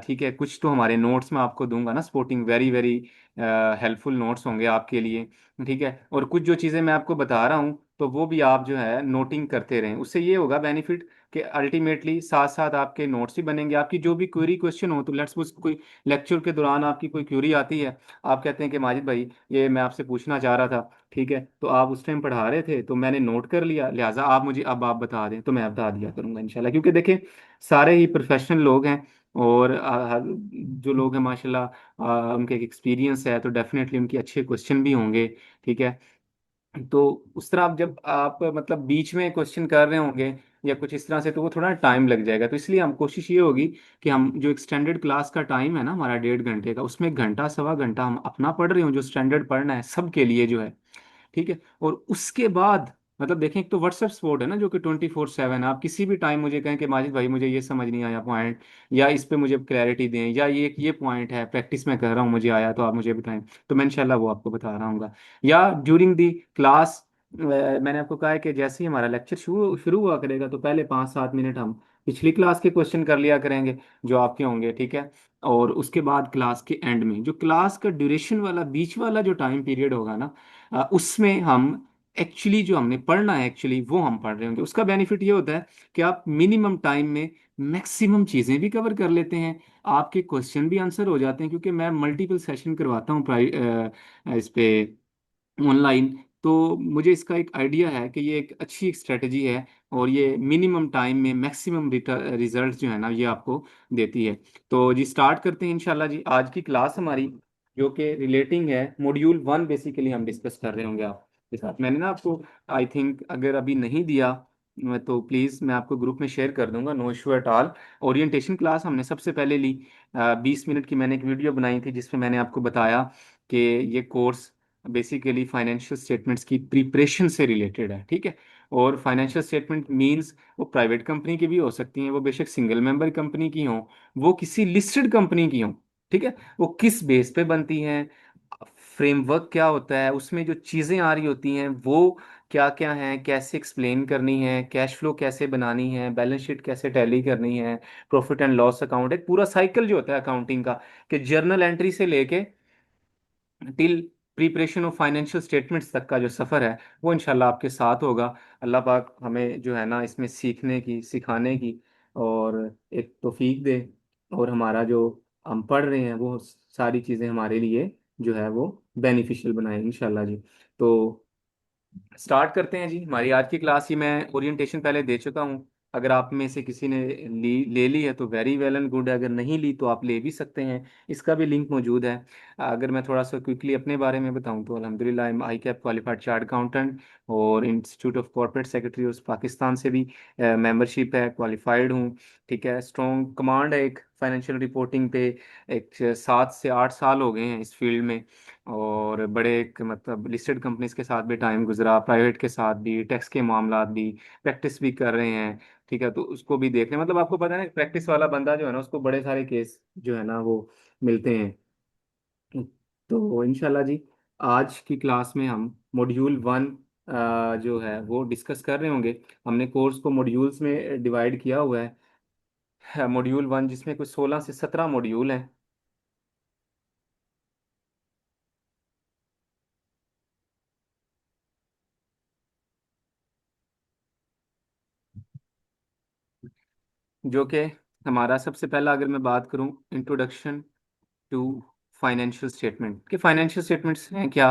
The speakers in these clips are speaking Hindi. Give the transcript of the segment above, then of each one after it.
ठीक है, कुछ तो हमारे नोट्स मैं आपको दूंगा ना, supporting very very helpful notes होंगे आपके लिए। ठीक है, और कुछ जो चीज़ें मैं आपको बता रहा हूँ तो वो भी आप जो है नोटिंग करते रहें। उससे ये होगा बेनिफिट कि अल्टीमेटली साथ साथ आपके नोट्स भी बनेंगे। आपकी जो भी क्वेरी क्वेश्चन हो, तो लेट्स सपोज कोई लेक्चर के दौरान आपकी कोई क्वेरी आती है, आप कहते हैं कि माजिद भाई ये मैं आपसे पूछना चाह रहा था, ठीक है, तो आप उस टाइम पढ़ा रहे थे तो मैंने नोट कर लिया, लिहाजा आप मुझे अब आप बता दें तो मैं बता दिया करूंगा इंशाल्लाह। क्योंकि देखें सारे ही प्रोफेशनल लोग हैं, और जो लोग हैं माशाल्लाह उनके एक्सपीरियंस है, तो डेफिनेटली उनके अच्छे क्वेश्चन भी होंगे। ठीक है, तो उस तरह आप जब आप मतलब बीच में क्वेश्चन कर रहे होंगे या कुछ इस तरह से, तो वो थोड़ा टाइम लग जाएगा। तो इसलिए हम कोशिश ये होगी कि हम जो एक्सटेंडेड क्लास का टाइम है ना हमारा 1.5 घंटे का, उसमें घंटा सवा घंटा हम अपना पढ़ रहे हो जो स्टैंडर्ड पढ़ना है सबके लिए जो है। ठीक है, और उसके बाद मतलब देखें, एक तो व्हाट्सएप सपोर्ट है ना जो कि 24/7, आप किसी भी टाइम मुझे कहें कि माजिद भाई मुझे ये समझ नहीं आया पॉइंट, या इस पे मुझे क्लैरिटी दें, या ये पॉइंट है प्रैक्टिस में कर रहा हूँ मुझे आया तो आप मुझे बताएं, तो मैं इंशाल्लाह वो आपको बता रहा हूँ। या ड्यूरिंग दी क्लास मैंने आपको कहा है कि जैसे ही हमारा लेक्चर शुरू शुरू हुआ करेगा तो पहले 5-7 मिनट हम पिछली क्लास के क्वेश्चन कर लिया करेंगे जो आपके होंगे। ठीक है, और उसके बाद क्लास के एंड में जो क्लास का ड्यूरेशन वाला बीच वाला जो टाइम पीरियड होगा ना, उसमें हम एक्चुअली जो हमने पढ़ना है एक्चुअली वो हम पढ़ रहे होंगे। उसका बेनिफिट ये होता है कि आप मिनिमम टाइम में मैक्सिमम चीज़ें भी कवर कर लेते हैं, आपके क्वेश्चन भी आंसर हो जाते हैं। क्योंकि मैं मल्टीपल सेशन करवाता हूँ इस पे ऑनलाइन, तो मुझे इसका एक आइडिया है कि ये एक अच्छी स्ट्रेटजी है, और ये मिनिमम टाइम में मैक्सिमम रिजल्ट जो है ना ये आपको देती है। तो जी स्टार्ट करते हैं इंशाल्लाह जी आज की क्लास हमारी, जो कि रिलेटिंग है मॉड्यूल 1, बेसिकली हम डिस्कस कर रहे होंगे आपके साथ। मैंने ना आपको आई थिंक अगर अभी नहीं दिया तो प्लीज़ मैं आपको ग्रुप में शेयर कर दूंगा, no issue at all. Orientation class हमने सबसे पहले ली, 20 मिनट की मैंने एक वीडियो बनाई थी जिसमें मैंने आपको बताया कि ये कोर्स बेसिकली फाइनेंशियल स्टेटमेंट्स की प्रिपरेशन से रिलेटेड है। ठीक है, और फाइनेंशियल स्टेटमेंट मींस वो प्राइवेट कंपनी की भी हो सकती हैं, वो बेशक सिंगल मेंबर कंपनी की हों, वो किसी लिस्टेड कंपनी की हों। ठीक है, वो किस बेस पे बनती हैं, फ्रेमवर्क क्या होता है, उसमें जो चीज़ें आ रही होती हैं वो क्या क्या हैं, कैसे एक्सप्लेन करनी है, कैश फ्लो कैसे बनानी है, बैलेंस शीट कैसे टैली करनी है, प्रॉफिट एंड लॉस अकाउंट, एक पूरा साइकिल जो होता है अकाउंटिंग का, कि जर्नल एंट्री से लेके till preparation of financial statements तक का जो सफ़र है वो इंशाल्लाह आपके साथ होगा। अल्लाह पाक हमें जो है ना इसमें सीखने की, सिखाने की और एक तौफीक दे, और हमारा जो हम पढ़ रहे हैं वो सारी चीज़ें हमारे लिए जो है वो बेनिफिशियल बनाए इंशाल्लाह जी। तो स्टार्ट करते हैं जी हमारी आज की क्लास। ही मैं ओरिएंटेशन पहले दे चुका हूँ, अगर आप में से किसी ने ले ली है तो वेरी वेल एंड गुड है, अगर नहीं ली तो आप ले भी सकते हैं, इसका भी लिंक मौजूद है। अगर मैं थोड़ा सा क्विकली अपने बारे में बताऊं तो अल्हम्दुलिल्लाह I am I cap qualified chart accountant, और इंस्टीट्यूट ऑफ कॉर्पोरेट सेक्रेटरी उस पाकिस्तान से भी मेंबरशिप है, क्वालिफाइड हूँ। ठीक है, स्ट्रॉन्ग कमांड है एक फाइनेंशियल रिपोर्टिंग पे, एक 7 से 8 साल हो गए हैं इस फील्ड में, और बड़े एक मतलब लिस्टेड कंपनीज के साथ भी टाइम गुजरा, प्राइवेट के साथ भी, टैक्स के मामलात भी, प्रैक्टिस भी कर रहे हैं। ठीक है, तो उसको भी देखने मतलब आपको पता है ना प्रैक्टिस वाला बंदा जो है ना उसको बड़े सारे केस जो है ना वो मिलते हैं। तो इंशाल्लाह जी आज की क्लास में हम मॉड्यूल 1 जो है वो डिस्कस कर रहे होंगे। हमने कोर्स को मॉड्यूल्स में डिवाइड किया हुआ है, मॉड्यूल 1 जिसमें कुछ 16 से 17 मॉड्यूल हैं। जो कि हमारा सबसे पहला, अगर मैं बात करूं, इंट्रोडक्शन टू फाइनेंशियल स्टेटमेंट, कि फाइनेंशियल स्टेटमेंट्स हैं क्या,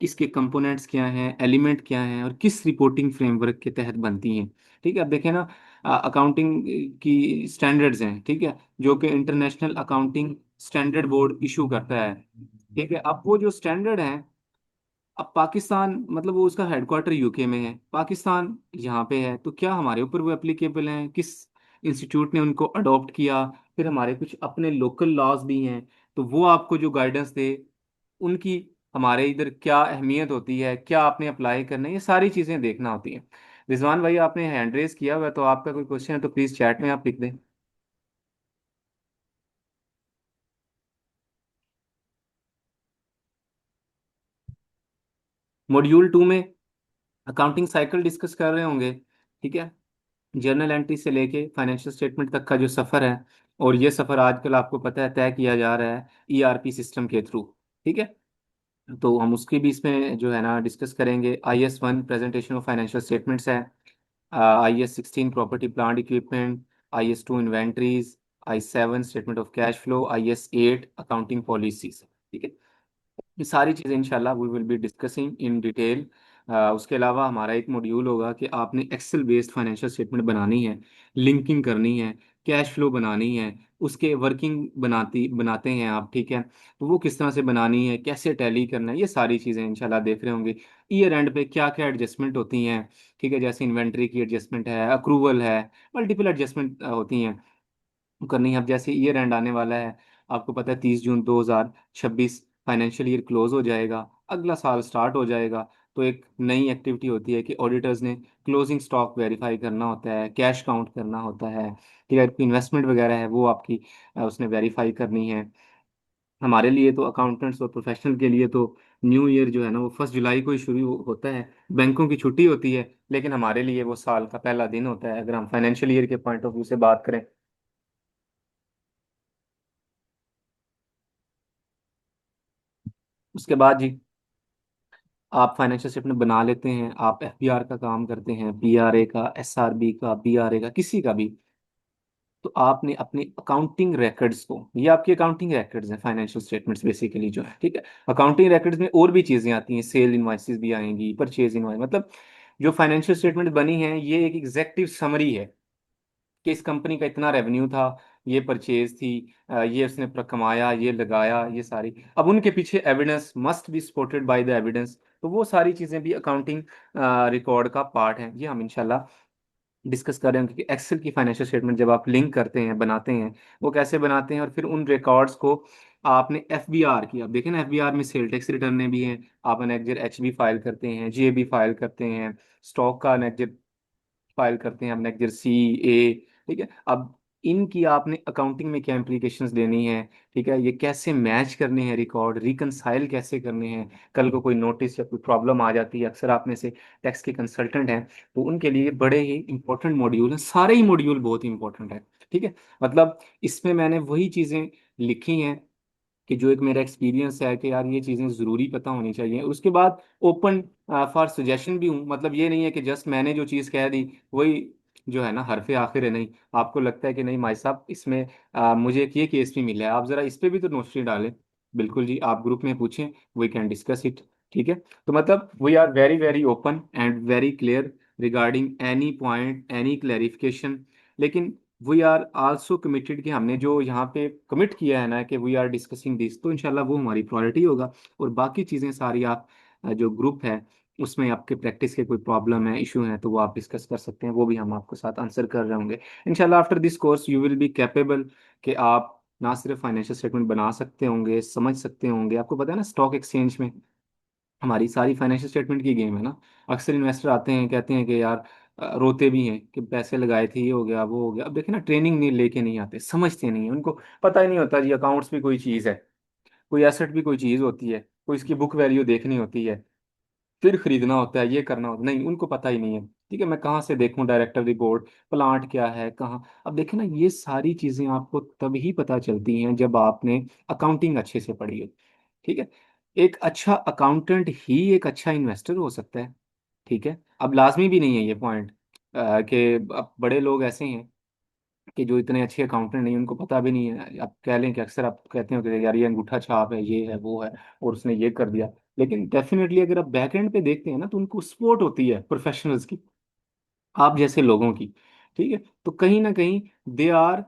इसके कंपोनेंट्स क्या हैं, एलिमेंट क्या हैं, और किस रिपोर्टिंग फ्रेमवर्क के तहत बनती हैं। ठीक है, अब देखें ना अकाउंटिंग की स्टैंडर्ड्स हैं, ठीक है, जो कि international accounting standard board issue करता है। ठीक है, अब वो जो स्टैंडर्ड हैं, अब पाकिस्तान मतलब वो उसका हेडक्वार्टर यूके में है, पाकिस्तान यहाँ पे है, तो क्या हमारे ऊपर वो एप्लीकेबल हैं, किस इंस्टीट्यूट ने उनको अडॉप्ट किया, फिर हमारे कुछ अपने लोकल लॉज भी हैं, तो वो आपको जो गाइडेंस दे उनकी हमारे इधर क्या अहमियत होती है, क्या आपने अप्लाई करना है, ये सारी चीज़ें देखना होती हैं। रिजवान भाई आपने हैंड रेस किया हुआ है, तो आपका कोई क्वेश्चन है तो प्लीज़ चैट में आप लिख दें। मॉड्यूल 2 में अकाउंटिंग साइकिल डिस्कस कर रहे होंगे। ठीक है, जर्नल एंट्री से लेके फाइनेंशियल स्टेटमेंट तक का जो सफ़र है, और ये सफ़र आजकल आपको पता है तय किया जा रहा है ईआरपी सिस्टम के थ्रू। ठीक है, तो हम उसकी भी इसमें जो है ना डिस्कस करेंगे। IS 1 presentation of financial statements है, IS 16 property plant equipment, IS 2 inventories, I 7 statement of cash flow, IS 8 accounting policies. ठीक है, ये सारी चीज़ें इंशाल्लाह we will be discussing in detail. उसके अलावा हमारा एक मॉड्यूल होगा कि आपने एक्सेल बेस्ड फाइनेंशियल स्टेटमेंट बनानी है, लिंकिंग करनी है, कैश फ्लो बनानी है, उसके वर्किंग बनाते हैं आप। ठीक है, तो वो किस तरह से बनानी है, कैसे टैली करना है, ये सारी चीज़ें इंशाल्लाह देख रहे होंगे। ईयर एंड पे क्या क्या एडजस्टमेंट होती हैं, ठीक है, जैसे इन्वेंट्री की एडजस्टमेंट है, अक्रूवल है, मल्टीपल एडजस्टमेंट होती हैं करनी है। अब जैसे ईयर एंड आने वाला है, आपको पता है 30 जून 2026 फाइनेंशियल ईयर क्लोज हो जाएगा, अगला साल स्टार्ट हो जाएगा। तो एक नई एक्टिविटी होती है कि ऑडिटर्स ने क्लोजिंग स्टॉक वेरीफाई करना होता है, कैश काउंट करना होता है, ठीक है, इन्वेस्टमेंट वगैरह है वो आपकी उसने वेरीफाई करनी है। हमारे लिए तो अकाउंटेंट्स और प्रोफेशनल के लिए तो न्यू ईयर जो है ना वो 1 जुलाई को ही शुरू होता है। बैंकों की छुट्टी होती है, लेकिन हमारे लिए वो साल का पहला दिन होता है अगर हम फाइनेंशियल ईयर के पॉइंट ऑफ व्यू से बात करें। उसके बाद जी, आप फाइनेंशियल स्टेटमेंट बना लेते हैं, आप FBR का काम करते हैं, PRA का, SRB का, BRA का, किसी का भी, तो आपने अपने अकाउंटिंग रिकॉर्ड्स को, ये आपके अकाउंटिंग रिकॉर्ड्स हैं फाइनेंशियल स्टेटमेंट्स बेसिकली जो है। ठीक है, अकाउंटिंग रिकॉर्ड्स में और भी चीज़ें आती हैं, सेल इनवॉइसेस भी आएंगी, परचेज इनवॉइस, मतलब जो फाइनेंशियल स्टेटमेंट बनी है ये एक एग्जेक्टिव समरी है कि इस कंपनी का इतना रेवेन्यू था, ये परचेज थी, ये उसने कमाया, ये लगाया, ये सारी। अब उनके पीछे evidence must be supported by the evidence, तो वो सारी चीज़ें भी अकाउंटिंग रिकॉर्ड का पार्ट हैं। ये हम इंशाल्लाह डिस्कस कर रहे हैं, क्योंकि एक्सेल की फाइनेंशियल स्टेटमेंट जब आप लिंक करते हैं, बनाते हैं, वो कैसे बनाते हैं, और फिर उन रिकॉर्ड्स को आपने FBR की, आप देखें ना FBR में सेल टैक्स रिटर्न भी हैं, आप एनेक्जर HB फाइल करते हैं, JB फाइल करते हैं, स्टॉक का एनेक्जर फाइल करते हैं, हमने CA। ठीक है, अब इनकी आपने अकाउंटिंग में क्या इम्प्लीकेशंस देनी है, ठीक है, ये कैसे मैच करने हैं, रिकॉर्ड रिकंसाइल कैसे करने हैं, कल को कोई नोटिस या कोई प्रॉब्लम आ जाती है, अक्सर आप में से टैक्स के कंसल्टेंट हैं, तो उनके लिए बड़े ही इंपॉर्टेंट मॉड्यूल हैं, सारे ही मॉड्यूल बहुत इंपॉर्टेंट है। ठीक है, मतलब इसमें मैंने वही चीज़ें लिखी हैं कि जो एक मेरा एक्सपीरियंस है कि यार ये चीज़ें ज़रूरी पता होनी चाहिए। उसके बाद ओपन फॉर सजेशन भी हूँ, मतलब ये नहीं है कि जस्ट मैंने जो चीज़ कह दी वही जो है ना हरफे आखिर है, नहीं, आपको लगता है कि नहीं भाई साहब इसमें मुझे एक ये केस भी मिला है, आप ज़रा इस पे भी तो नोट्स डालें, बिल्कुल जी, आप ग्रुप में पूछें, वी कैन डिस्कस इट। ठीक है, तो मतलब we are very very open and very clear regarding any point, any clarification. लेकिन वी आर आल्सो कमिटेड कि हमने जो यहाँ पे कमिट किया है ना कि वी आर डिस्कसिंग दिस, तो इंशाल्लाह वो हमारी प्रायोरिटी होगा। और बाकी चीज़ें सारी आप जो ग्रुप है उसमें आपके प्रैक्टिस के कोई प्रॉब्लम है, इशू है, तो वो आप डिस्कस कर सकते हैं, वो भी हम आपके साथ आंसर कर रहे होंगे। इंशाल्लाह after this course you will be capable कि आप ना सिर्फ फाइनेंशियल स्टेटमेंट बना सकते होंगे, समझ सकते होंगे। आपको पता है ना स्टॉक एक्सचेंज में हमारी सारी फाइनेंशियल स्टेटमेंट की गेम है ना। अक्सर इन्वेस्टर आते हैं कहते हैं कि यार रोते भी हैं कि पैसे लगाए थे, ये हो गया वो हो गया। अब देखें ना, ट्रेनिंग नहीं लेके नहीं आते, समझते नहीं है, उनको पता ही नहीं होता जी अकाउंट्स भी कोई चीज़ है, कोई एसेट भी कोई चीज़ होती है, कोई इसकी बुक वैल्यू देखनी होती है, फिर खरीदना होता है, ये करना होता है, नहीं उनको पता ही नहीं है। ठीक है, मैं कहाँ से देखूं डायरेक्टर रिपोर्ट, प्लांट क्या है कहाँ। अब देखें ना, ये सारी चीज़ें आपको तभी पता चलती हैं जब आपने अकाउंटिंग अच्छे से पढ़ी हो। ठीक है, एक अच्छा अकाउंटेंट ही एक अच्छा इन्वेस्टर हो सकता है। ठीक है, अब लाजमी भी नहीं है ये पॉइंट कि अब बड़े लोग ऐसे हैं कि जो इतने अच्छे अकाउंटेंट नहीं, उनको पता भी नहीं है। आप कह लें कि अक्सर आप कहते हो कि यार ये अंगूठा छाप है, ये है वो है, और उसने ये कर दिया। लेकिन डेफिनेटली अगर आप बैक एंड पे देखते हैं ना, तो उनको सपोर्ट होती है प्रोफेशनल्स की, आप जैसे लोगों की। ठीक है, तो कहीं ना कहीं they are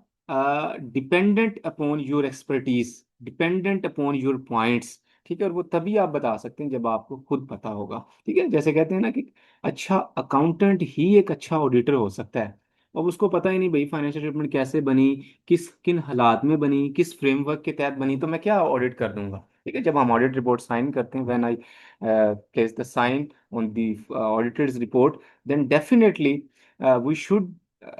dependent upon your expertise, dependent upon your points. ठीक है, और वो तभी आप बता सकते हैं जब आपको खुद पता होगा। ठीक है, जैसे कहते हैं ना कि अच्छा अकाउंटेंट ही एक अच्छा ऑडिटर हो सकता है। अब उसको पता ही नहीं भाई फाइनेंशियल स्टेटमेंट कैसे बनी, किस किन हालात में बनी, किस फ्रेमवर्क के तहत बनी, तो मैं क्या ऑडिट कर दूंगा। ठीक है, जब हम ऑडिट रिपोर्ट साइन करते हैं, when I place the sign on the auditors report, then definitely we should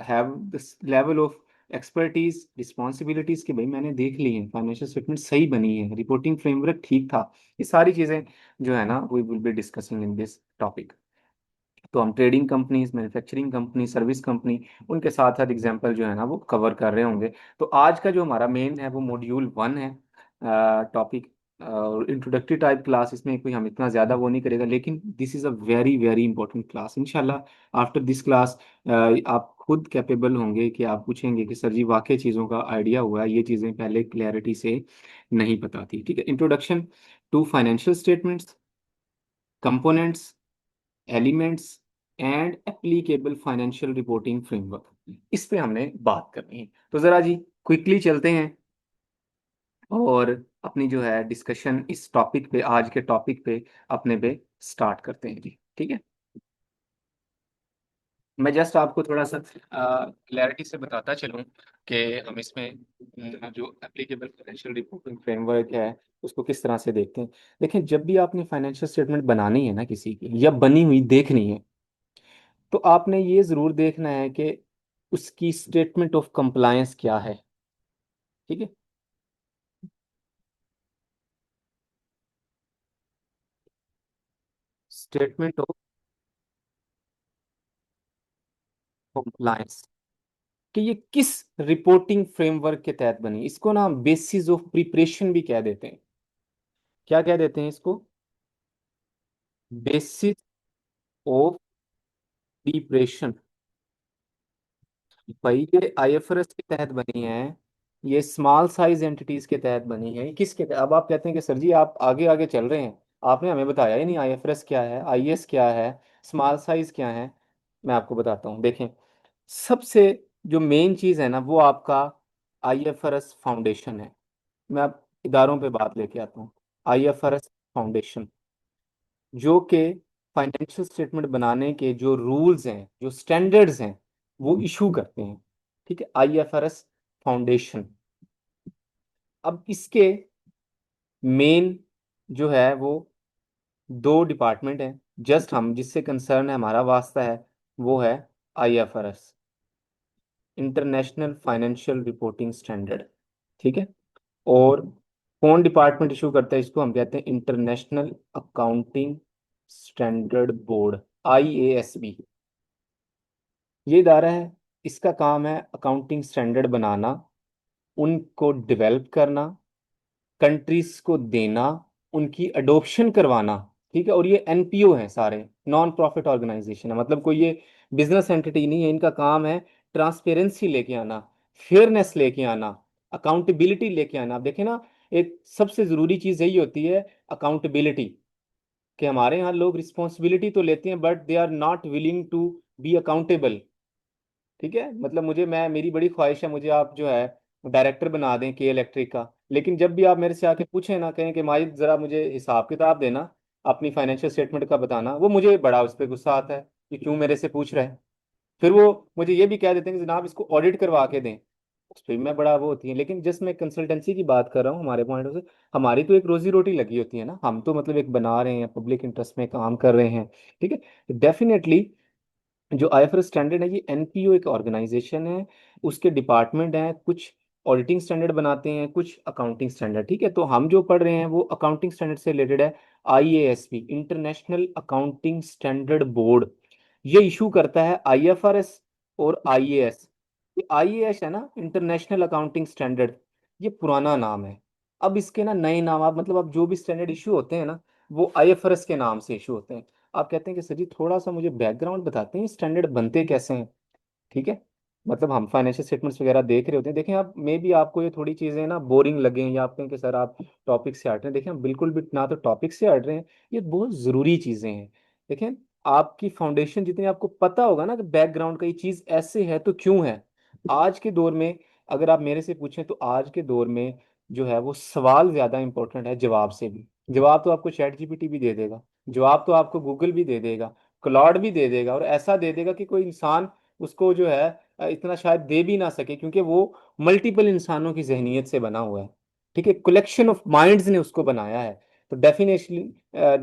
have this level of expertise, responsibilities कि भाई मैंने देख ली है, फाइनेंशियल स्टेटमेंट सही बनी है, रिपोर्टिंग फ्रेमवर्क ठीक था। ये सारी चीज़ें जो है ना we will be discussing in this topic. तो हम trading companies, manufacturing company, service company, उनके साथ साथ एग्जाम्पल जो है ना वो कवर कर रहे होंगे। तो आज का जो हमारा मेन है वो मॉड्यूल 1 है, टॉपिक। और इंट्रोडक्टरी टाइप क्लास, इसमें कोई हम इतना ज़्यादा वो नहीं करेगा, लेकिन this is a very very important class. इंशाल्लाह आफ्टर दिस क्लास आप खुद कैपेबल होंगे कि आप पूछेंगे कि सर जी वाकई चीज़ों का आइडिया हुआ है, ये चीज़ें पहले क्लैरिटी से नहीं पता थी। ठीक है, introduction to financial statements, components, elements and applicable financial reporting framework, इस पे हमने बात करनी है। तो ज़रा जी क्विकली चलते हैं और अपनी जो है डिस्कशन इस टॉपिक पे, आज के टॉपिक पे अपने पे स्टार्ट करते हैं जी। ठीक है, मैं जस्ट आपको थोड़ा सा क्लैरिटी से बताता चलूँ कि हम इसमें जो एप्लीकेबल फाइनेंशियल रिपोर्टिंग फ्रेमवर्क है उसको किस तरह से देखते हैं। देखिए, जब भी आपने फाइनेंशियल स्टेटमेंट बनानी है ना किसी की, या बनी हुई देखनी है, तो आपने ये ज़रूर देखना है कि उसकी स्टेटमेंट ऑफ कंप्लायंस क्या है। ठीक है, स्टेटमेंट ऑफ कंप्लायंस, कि ये किस रिपोर्टिंग फ्रेमवर्क के तहत बनी, इसको ना हम बेसिस ऑफ प्रिपरेशन भी कह देते हैं। क्या कह देते हैं इसको? Basis of preparation. भाई ये आईएफआरएस के तहत बनी है, ये स्मॉल साइज एंटिटीज के तहत बनी है। किसके तहत? अब आप कहते हैं कि सर जी आप आगे आगे चल रहे हैं, आपने हमें बताया ही नहीं आईएफआरएस क्या है, आईएस क्या है, स्मॉल साइज क्या है। मैं आपको बताता हूँ, देखें। सबसे जो मेन चीज़ है ना वो आपका आईएफआरएस फाउंडेशन है। मैं अब इदारों पे बात लेके आता हूँ। आईएफआरएस फाउंडेशन, जो कि फाइनेंशियल स्टेटमेंट बनाने के जो रूल्स हैं, जो स्टैंडर्ड्स हैं, वो इशू करते हैं। ठीक है, आईएफआरएस फाउंडेशन। अब इसके मेन जो है वो दो डिपार्टमेंट हैं। जस्ट हम जिससे कंसर्न है, हमारा वास्ता है, वो है IFRS, international financial reporting standard. ठीक है, और कौन डिपार्टमेंट इशू करता है इसको? हम कहते हैं इंटरनेशनल अकाउंटिंग स्टैंडर्ड बोर्ड, आईएएसबी। ये इदारा है, इसका काम है अकाउंटिंग स्टैंडर्ड बनाना, उनको डेवलप करना, कंट्रीज को देना, उनकी अडोप्शन करवाना। ठीक है, और ये एनपीओ है, सारे नॉन प्रॉफिट ऑर्गेनाइजेशन है, मतलब कोई ये बिजनेस एंटिटी नहीं है। इनका काम है ट्रांसपेरेंसी लेके आना, फेयरनेस लेके आना, अकाउंटेबिलिटी लेके आना। आप देखें ना, एक सबसे जरूरी चीज यही होती है, अकाउंटेबिलिटी। कि हमारे यहाँ लोग रिस्पॉन्सिबिलिटी तो लेते हैं but they are not willing to be accountable. ठीक है, मतलब मेरी बड़ी ख्वाहिश है, मुझे आप जो है डायरेक्टर बना दें के इलेक्ट्रिक का, लेकिन जब भी आप मेरे से आके पूछें ना, कहें कि माजिद जरा मुझे हिसाब किताब देना, अपनी फाइनेंशियल स्टेटमेंट का बताना, वो मुझे बड़ा उस पर गुस्सा आता है कि क्यों मेरे से पूछ रहे हैं। फिर वो मुझे ये भी कह देते हैं कि जनाब इसको ऑडिट करवा के दें, उस पर मैं बड़ा वो होती है। लेकिन जस्ट मैं कंसल्टेंसी की बात कर रहा हूँ हमारे पॉइंट से। हमारी तो एक रोजी रोटी लगी होती है ना, हम तो मतलब एक बना रहे हैं, पब्लिक इंटरेस्ट में काम कर रहे हैं। ठीक है, डेफिनेटली जो आईएफआरएस स्टैंडर्ड है, ये एनपीओ एक ऑर्गेनाइजेशन है, उसके डिपार्टमेंट हैं, कुछ ऑडिटिंग स्टैंडर्ड बनाते हैं, कुछ अकाउंटिंग स्टैंडर्ड। ठीक है, तो हम जो पढ़ रहे हैं वो अकाउंटिंग स्टैंडर्ड से रिलेटेड है। आईएएसबी, इंटरनेशनल अकाउंटिंग स्टैंडर्ड बोर्ड, ये इशू करता है आईएफआरएस और आईएएस। ये आईएएस है ना, इंटरनेशनल अकाउंटिंग स्टैंडर्ड, ये पुराना नाम है। अब इसके ना नए नाम, आप मतलब अब जो भी स्टैंडर्ड इशू होते हैं ना, वो आईएफआरएस के नाम से इशू होते हैं। आप कहते हैं कि सर जी थोड़ा सा मुझे बैकग्राउंड बताते हैं, स्टैंडर्ड बनते कैसे हैं? ठीक है, मतलब हम फाइनेंशियल स्टेटमेंट्स वगैरह देख रहे होते हैं। देखें आप, मे भी आपको ये थोड़ी चीज़ें ना बोरिंग लगे, या आप कहें कि सर आप टॉपिक से हट रहे हैं। देखें हम बिल्कुल भी ना तो टॉपिक से हट रहे हैं, ये बहुत ज़रूरी चीज़ें हैं। देखें, आपकी फाउंडेशन जितनी आपको पता होगा ना कि बैकग्राउंड का ये चीज़ ऐसे है तो क्यों है। आज के दौर में अगर आप मेरे से पूछें तो आज के दौर में जो है वो सवाल ज़्यादा इंपॉर्टेंट है जवाब से भी। जवाब तो आपको चैट जीपीटी भी दे देगा, जवाब तो आपको गूगल भी दे देगा, क्लाउड भी दे देगा, और ऐसा दे देगा कि कोई इंसान उसको जो है इतना शायद दे भी ना सके, क्योंकि वो मल्टीपल इंसानों की जहनीत से बना हुआ है। ठीक है, कलेक्शन ऑफ माइंड्स ने उसको बनाया है। तो डेफिनेटली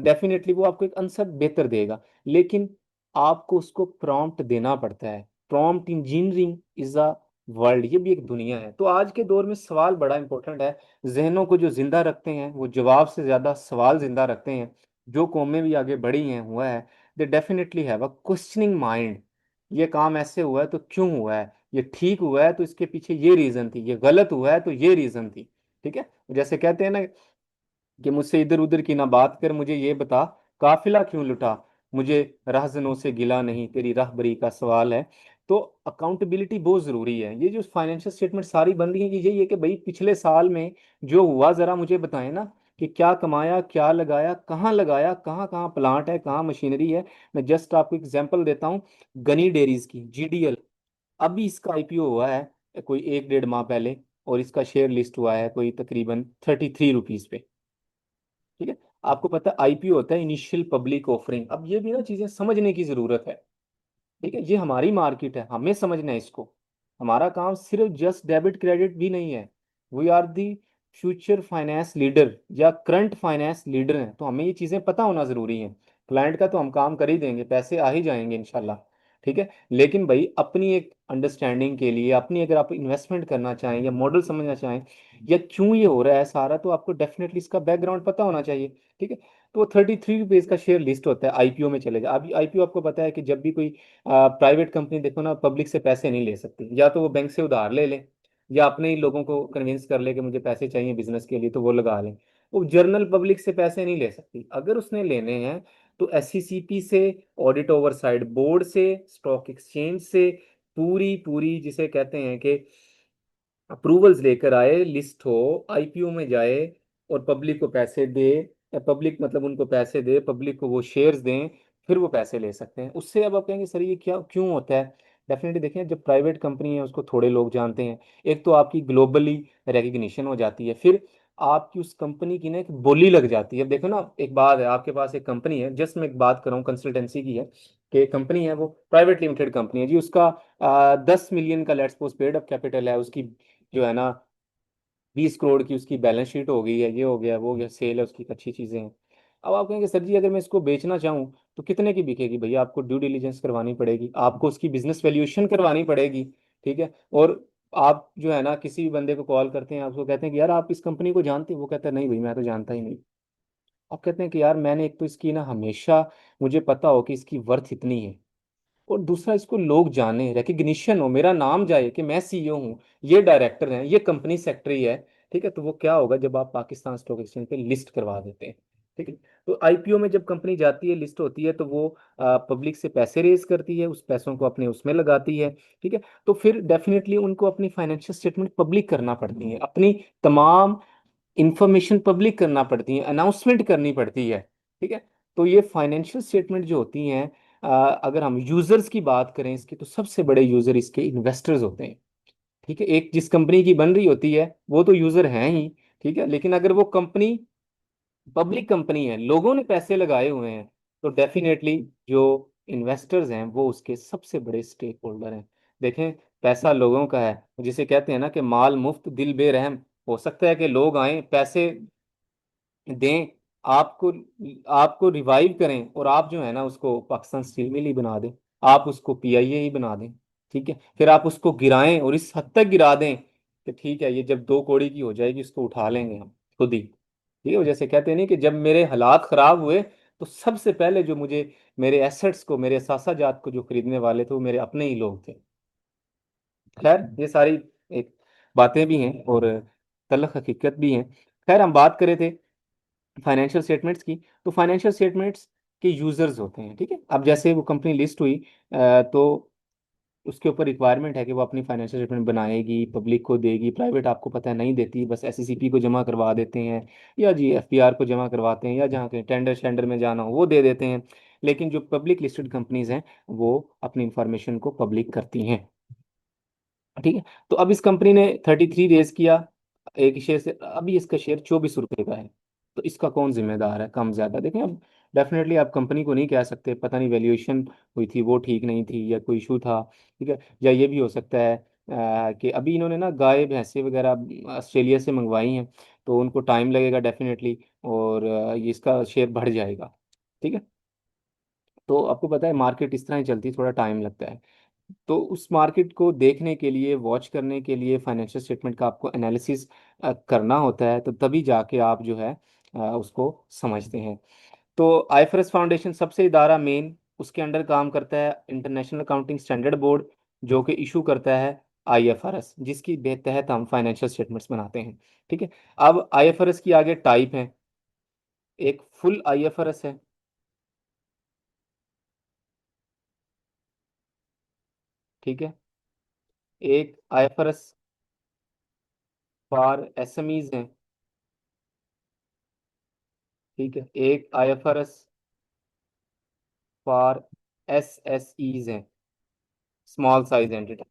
डेफिनेटली वो आपको एक आंसर बेहतर देगा, लेकिन आपको उसको प्रॉम्प्ट देना पड़ता है। Prompt engineering is a world, ये भी एक दुनिया है। तो आज के दौर में सवाल बड़ा इंपॉर्टेंट है। जहनों को जो जिंदा रखते हैं वो जवाब से ज्यादा सवाल जिंदा रखते हैं। जो कौमें भी आगे बढ़ी हैं हुआ है, they definitely have a questioning mind. ये काम ऐसे हुआ है तो क्यों हुआ है, ये ठीक हुआ है तो इसके पीछे ये रीजन थी, ये गलत हुआ है तो ये रीजन थी। ठीक है, जैसे कहते हैं ना कि मुझसे इधर उधर की ना बात कर, मुझे ये बता काफिला क्यों लुटा, मुझे राहजनों से गिला नहीं, तेरी राहबरी का सवाल है। तो अकाउंटेबिलिटी बहुत जरूरी है। ये जो फाइनेंशियल स्टेटमेंट सारी बन रही है, ये यही है कि भाई पिछले साल में जो हुआ जरा मुझे बताएं ना, कि क्या कमाया, क्या लगाया, कहाँ कहाँ प्लांट है, कहाँ मशीनरी है। मैं जस्ट आपको एग्जांपल देता हूँ, गनी डेयरीज की, जीडीएल। अभी इसका आईपीओ हुआ है कोई 1 डेढ़ माह पहले, और इसका शेयर लिस्ट हुआ है कोई तकरीबन ₹33 पे। ठीक है, आपको पता है आईपीओ होता है इनिशियल पब्लिक ऑफरिंग। अब ये भी ना चीजें समझने की जरूरत है। ठीक है, ये हमारी मार्केट है, हमें समझना है इसको। हमारा काम सिर्फ जस्ट डेबिट क्रेडिट भी नहीं है। We are the future finance leader या करंट फाइनेंस लीडर हैं, तो हमें ये चीजें पता होना जरूरी है। क्लाइंट का तो हम काम कर ही देंगे, पैसे आ ही जाएंगे इंशाल्लाह। ठीक है, लेकिन भाई अपनी एक अंडरस्टैंडिंग के लिए, अपनी अगर आप इन्वेस्टमेंट करना चाहें या मॉडल समझना चाहें या क्यों ये हो रहा है सारा, तो आपको डेफिनेटली इसका बैकग्राउंड पता होना चाहिए। ठीक है, तो ₹33 का शेयर लिस्ट होता है, आईपीओ में चलेगा। अभी आईपीओ आपको पता है कि जब भी कोई प्राइवेट कंपनी देखो ना, पब्लिक से पैसे नहीं ले सकती, या तो वो बैंक से उधार ले ले, या अपने ही लोगों को कन्विंस कर ले कि मुझे पैसे चाहिए बिजनेस के लिए, तो वो लगा लें। वो जर्नल पब्लिक से पैसे नहीं ले सकती। अगर उसने लेने हैं तो एससीसीपी से, ऑडिट ओवरसाइट बोर्ड से, स्टॉक एक्सचेंज से पूरी पूरी जिसे कहते हैं कि अप्रूवल्स लेकर आए, लिस्ट हो, आईपीओ में जाए, और पब्लिक को पैसे दे। पब्लिक मतलब उनको पैसे दे, पब्लिक को वो शेयर्स दें, फिर वो पैसे ले सकते हैं उससे। अब आप कहेंगे सर ये क्या क्यों होता है। डेफिनेटली देखें, जब प्राइवेट कंपनी है उसको थोड़े लोग जानते हैं, एक तो आपकी ग्लोबली रिकग्निशन हो जाती है, फिर आपकी उस कंपनी की ना एक बोली लग जाती है। अब देखो ना, एक बात है, आपके पास एक कंपनी है, जस्ट मैं एक बात कर रहा हूँ कंसल्टेंसी की है, कि कंपनी है वो प्राइवेट लिमिटेड कंपनी है जी, उसका 10 मिलियन का let's suppose paid up capital है उसकी, जो है ना 20 करोड़ की उसकी बैलेंस शीट हो गई है, ये हो गया वो हो गया, सेल है उसकी, अच्छी चीजें हैं। अब आप कहेंगे सर जी अगर मैं इसको बेचना चाहूँ तो कितने की बिकेगी, भैया आपको ड्यू डिलीजेंस करवानी पड़ेगी, आपको उसकी बिजनेस वैल्यूएशन करवानी पड़ेगी। ठीक है, और आप जो है ना किसी भी बंदे को कॉल करते हैं, आपको कहते हैं कि यार आप इस कंपनी को जानते हैं, वो कहता है नहीं भाई मैं तो जानता ही नहीं। आप कहते हैं कि यार मैंने एक तो इसकी ना हमेशा, मुझे पता हो कि इसकी वर्थ इतनी है, और दूसरा इसको लोग जाने, रिकग्निशन हो, मेरा नाम जाए कि मैं सीईओ हूँ, ये डायरेक्टर हैं, ये कंपनी सेक्रेटरी है। ठीक है, तो वो क्या होगा जब आप पाकिस्तान स्टॉक एक्सचेंज पे लिस्ट करवा देते हैं। ठीक है, तो आईपीओ में जब कंपनी जाती है, लिस्ट होती है, तो वो पब्लिक से पैसे रेज करती है, उस पैसों को अपने उसमें लगाती है। ठीक है, तो फिर डेफिनेटली उनको अपनी फाइनेंशियल स्टेटमेंट पब्लिक करना पड़ती है, अपनी तमाम इंफॉर्मेशन पब्लिक करना पड़ती है, अनाउंसमेंट करनी पड़ती है। ठीक है, तो ये फाइनेंशियल स्टेटमेंट जो होती हैं, अगर हम यूजर्स की बात करें इसके, तो सबसे बड़े यूजर इसके इन्वेस्टर्स होते हैं। ठीक है, एक जिस कंपनी की बन रही होती है वो तो यूजर हैं ही। ठीक है, लेकिन अगर वो कंपनी पब्लिक कंपनी है, लोगों ने पैसे लगाए हुए हैं, तो डेफिनेटली जो इन्वेस्टर्स हैं वो उसके सबसे बड़े स्टेक होल्डर हैं। देखें, पैसा लोगों का है, जिसे कहते हैं ना कि माल मुफ्त दिल बेरहम। हो सकता है कि लोग आए पैसे दें, आपको आपको रिवाइव करें, और आप जो है ना उसको पाकिस्तान स्टील मिल ही बना दें, आप उसको पीआईए ही बना दें। ठीक है, फिर आप उसको गिराएं और इस हद तक गिरा दें कि ठीक है ये जब 2 कौड़ी की हो जाएगी उसको उठा लेंगे हम खुद ही। ठीक है, जैसे कहते हैं नहीं कि जब मेरे हालात खराब हुए तो सबसे पहले जो मुझे मेरे एसेट्स को, मेरे सासा जात को जो खरीदने वाले थे वो मेरे अपने ही लोग थे। खैर ये सारी एक बातें भी हैं और तलख हकीकत भी हैं। खैर हम बात करे थे फाइनेंशियल स्टेटमेंट्स की, तो फाइनेंशियल स्टेटमेंट्स के यूजर्स होते हैं। ठीक है, अब जैसे वो कंपनी लिस्ट हुई, तो उसके ऊपर रिक्वायरमेंट है कि वो अपनी फाइनेंशियल स्टेटमेंट बनाएगी, पब्लिक को देगी। प्राइवेट आपको पता है नहीं देती, बस एससीसीपी को जमा करवा देते हैं, या जी एफपीआर को जमा करवाते हैं, या जहाँ के टेंडर शेंडर में जाना हो वो दे देते हैं। लेकिन जो पब्लिक लिस्टेड कंपनीज हैं वो अपनी इंफॉर्मेशन को पब्लिक करती हैं। ठीक है, तो अब इस कंपनी ने 33 रेज किया एक शेयर से, अभी इसका शेयर ₹24 का है। तो इसका कौन जिम्मेदार है, कम ज्यादा देखें अब। डेफिनेटली आप कंपनी को नहीं कह सकते पता नहीं वैल्यूएशन हुई थी वो ठीक नहीं थी, या कोई इशू था। ठीक है, या ये भी हो सकता है कि अभी इन्होंने ना गाय भैंसे वगैरह ऑस्ट्रेलिया से मंगवाई हैं, तो उनको टाइम लगेगा डेफिनेटली, और ये इसका शेयर बढ़ जाएगा। ठीक है, तो आपको पता है मार्केट इस तरह ही चलती है, थोड़ा टाइम लगता है। तो उस मार्केट को देखने के लिए, वॉच करने के लिए, फाइनेंशियल स्टेटमेंट का आपको एनालिसिस करना होता है, तो तभी जाके आप जो है उसको समझते हैं। तो आईएफआरएस फाउंडेशन सबसे इदारा मेन उसके अंडर काम करता है इंटरनेशनल अकाउंटिंग स्टैंडर्ड बोर्ड, जो कि इशू करता है आईएफआरएस, जिसकी तहत हम फाइनेंशियल स्टेटमेंट्स बनाते हैं। ठीक है। अब आईएफआरएस की आगे टाइप है, एक फुल आईएफआरएस है। ठीक है। एक आईएफआरएस फॉर एसएमईज है। ठीक है। एक आईएफआरएस फॉर एसएसईज है, स्मॉल साइज एंटिटी।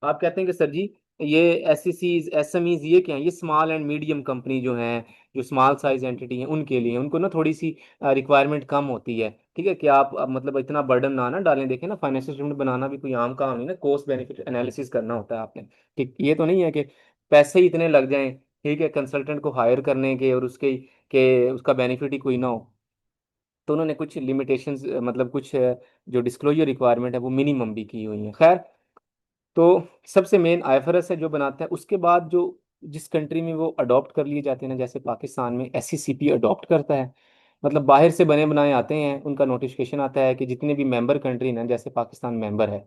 आप कहते हैं कि सर जी ये एसएससीज एसएमईज ये क्या है, ये स्मॉल एंड मीडियम कंपनी जो हैं, जो स्मॉल साइज एंटिटी हैं, उनके लिए, उनको ना थोड़ी सी रिक्वायरमेंट कम होती है। ठीक है, कि आप मतलब इतना बर्डन ना डालें। देखें ना, फाइनेंशियल स्टेटमेंट बनाना भी कोई आम काम नहीं ना, कॉस्ट बेनिफिट एनालिसिस करना होता है आपने। ठीक, ये तो नहीं है कि पैसे ही इतने लग जाएं, ठीक है, कंसल्टेंट को हायर करने के, और उसके के उसका बेनिफिट ही कोई ना हो। तो उन्होंने कुछ लिमिटेशंस, मतलब कुछ जो डिस्क्लोजर रिक्वायरमेंट है वो मिनिमम भी की हुई है। खैर, तो सबसे मेन आईएफआरएस है जो बनाता है। उसके बाद जो जिस कंट्री में वो अडॉप्ट कर लिए जाते हैं ना, जैसे पाकिस्तान में एससीसीपी अडॉप्ट करता है, मतलब बाहर से बने बनाए आते हैं, उनका नोटिफिकेशन आता है कि जितने भी मेंबर कंट्री ना, जैसे पाकिस्तान मेंबर है,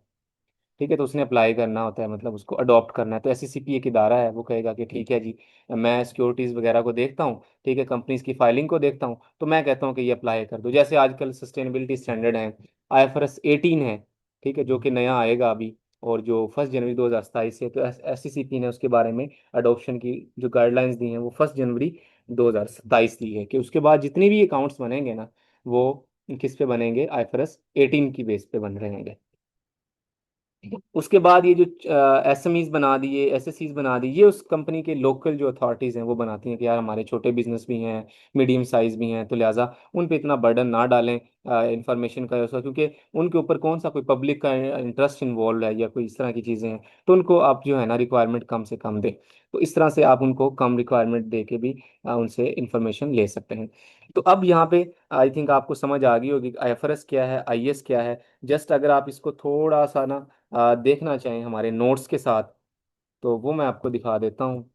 ठीक है, तो उसने अप्लाई करना होता है, मतलब उसको अडॉप्ट करना है। तो एससीसीपी एक इदारा है, वो कहेगा कि ठीक है जी, मैं सिक्योरिटीज़ वगैरह को देखता हूँ, ठीक है, कंपनीज की फाइलिंग को देखता हूँ, तो मैं कहता हूँ कि ये अप्लाई कर दो। जैसे आजकल सस्टेनेबिलिटी स्टैंडर्ड है, आईएफआरएस 18 है, ठीक है, जो कि नया आएगा अभी, और जो 1 जनवरी 2027 से, तो एससीसीपी ने उसके बारे में अडोप्शन की जो गाइडलाइंस दी हैं, वो 1 जनवरी 2027 दी है कि उसके बाद जितने भी अकाउंट्स बनेंगे ना, वो किस पे बनेंगे, आईएफआरएस 18 की बेस पे बन रहे हैं। उसके बाद ये जो एसएमईज बना दिए, एसएससीज बना दिए, ये उस कंपनी के लोकल जो अथॉरिटीज़ हैं वो बनाती हैं कि यार हमारे छोटे बिजनेस भी हैं, मीडियम साइज भी हैं, तो लिहाजा उन पे इतना बर्डन ना डालें इंफॉर्मेशन का उसका, क्योंकि उनके ऊपर कौन सा कोई पब्लिक का इंटरेस्ट इन्वॉल्व है या कोई इस तरह की चीज़ें हैं, तो उनको आप जो है ना रिक्वायरमेंट कम से कम दें। तो इस तरह से आप उनको कम रिक्वायरमेंट दे के भी उनसे इंफॉर्मेशन ले सकते हैं। तो अब यहाँ पे आई थिंक आपको समझ आ गई होगी आईएफआरएस क्या है, आईएस क्या है। जस्ट अगर आप इसको थोड़ा सा ना देखना चाहें हमारे नोट्स के साथ, तो वो मैं आपको दिखा देता हूँ।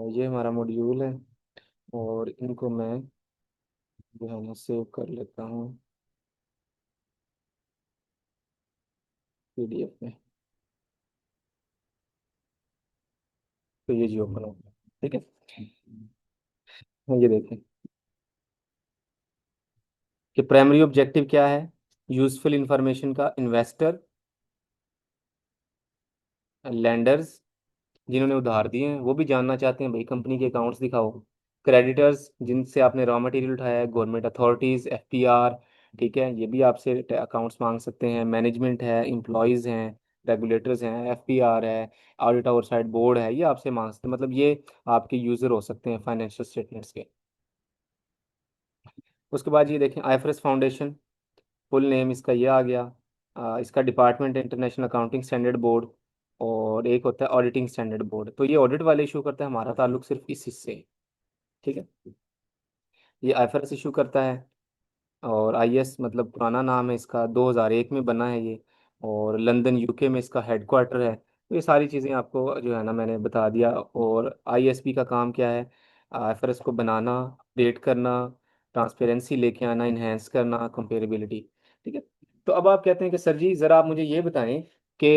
ये हमारा मॉड्यूल है, और इनको मैं जो है ना सेव कर लेता हूँ पीडीएफ में। तो ये जी ओपन हो गया। ठीक है, ये देखें कि प्राइमरी ऑब्जेक्टिव क्या है, यूजफुल इंफॉर्मेशन का इन्वेस्टर, लैंडर्स जिन्होंने उधार दिए हैं वो भी जानना चाहते हैं, भाई कंपनी के अकाउंट्स दिखाओ। क्रेडिटर्स जिनसे आपने रॉ मटेरियल उठाया है, गवर्नमेंट अथॉरिटीज, एफपीआर, ठीक है, ये भी आपसे अकाउंट्स मांग सकते हैं। मैनेजमेंट है, एम्प्लॉयज़ हैं, रेगुलेटर्स हैं, एफपीआर है, ऑडिट ओवरसाइट बोर्ड है, ये आपसे मांग सकते हैं, मतलब ये आपके यूज़र हो सकते हैं फाइनेंशियल स्टेटमेंट्स के। उसके बाद ये देखें आईएफआरएस फाउंडेशन, फुल नेम इसका ये आ गया। इसका department international accounting standard board, और एक होता है ऑडिटिंग स्टैंडर्ड बोर्ड। तो ये ऑडिट वाले इशू करता है, हमारा ताल्लुक सिर्फ इस हिस्से है। ठीक है, ये आईएफआरएस इशू करता है। और आईएस मतलब पुराना नाम है इसका, 2001 में बना है ये, और लंदन यूके में इसका हेडक्वार्टर है। तो ये सारी चीज़ें आपको जो है ना मैंने बता दिया। और आईएसपी का काम क्या है, आईएफआरएस को बनाना, अपडेट करना, ट्रांसपेरेंसी लेके आना, इन्हेंस करना, कंपेरेबिलिटी। ठीक है। तो अब आप कहते हैं कि सर जी ज़रा आप मुझे ये बताएं कि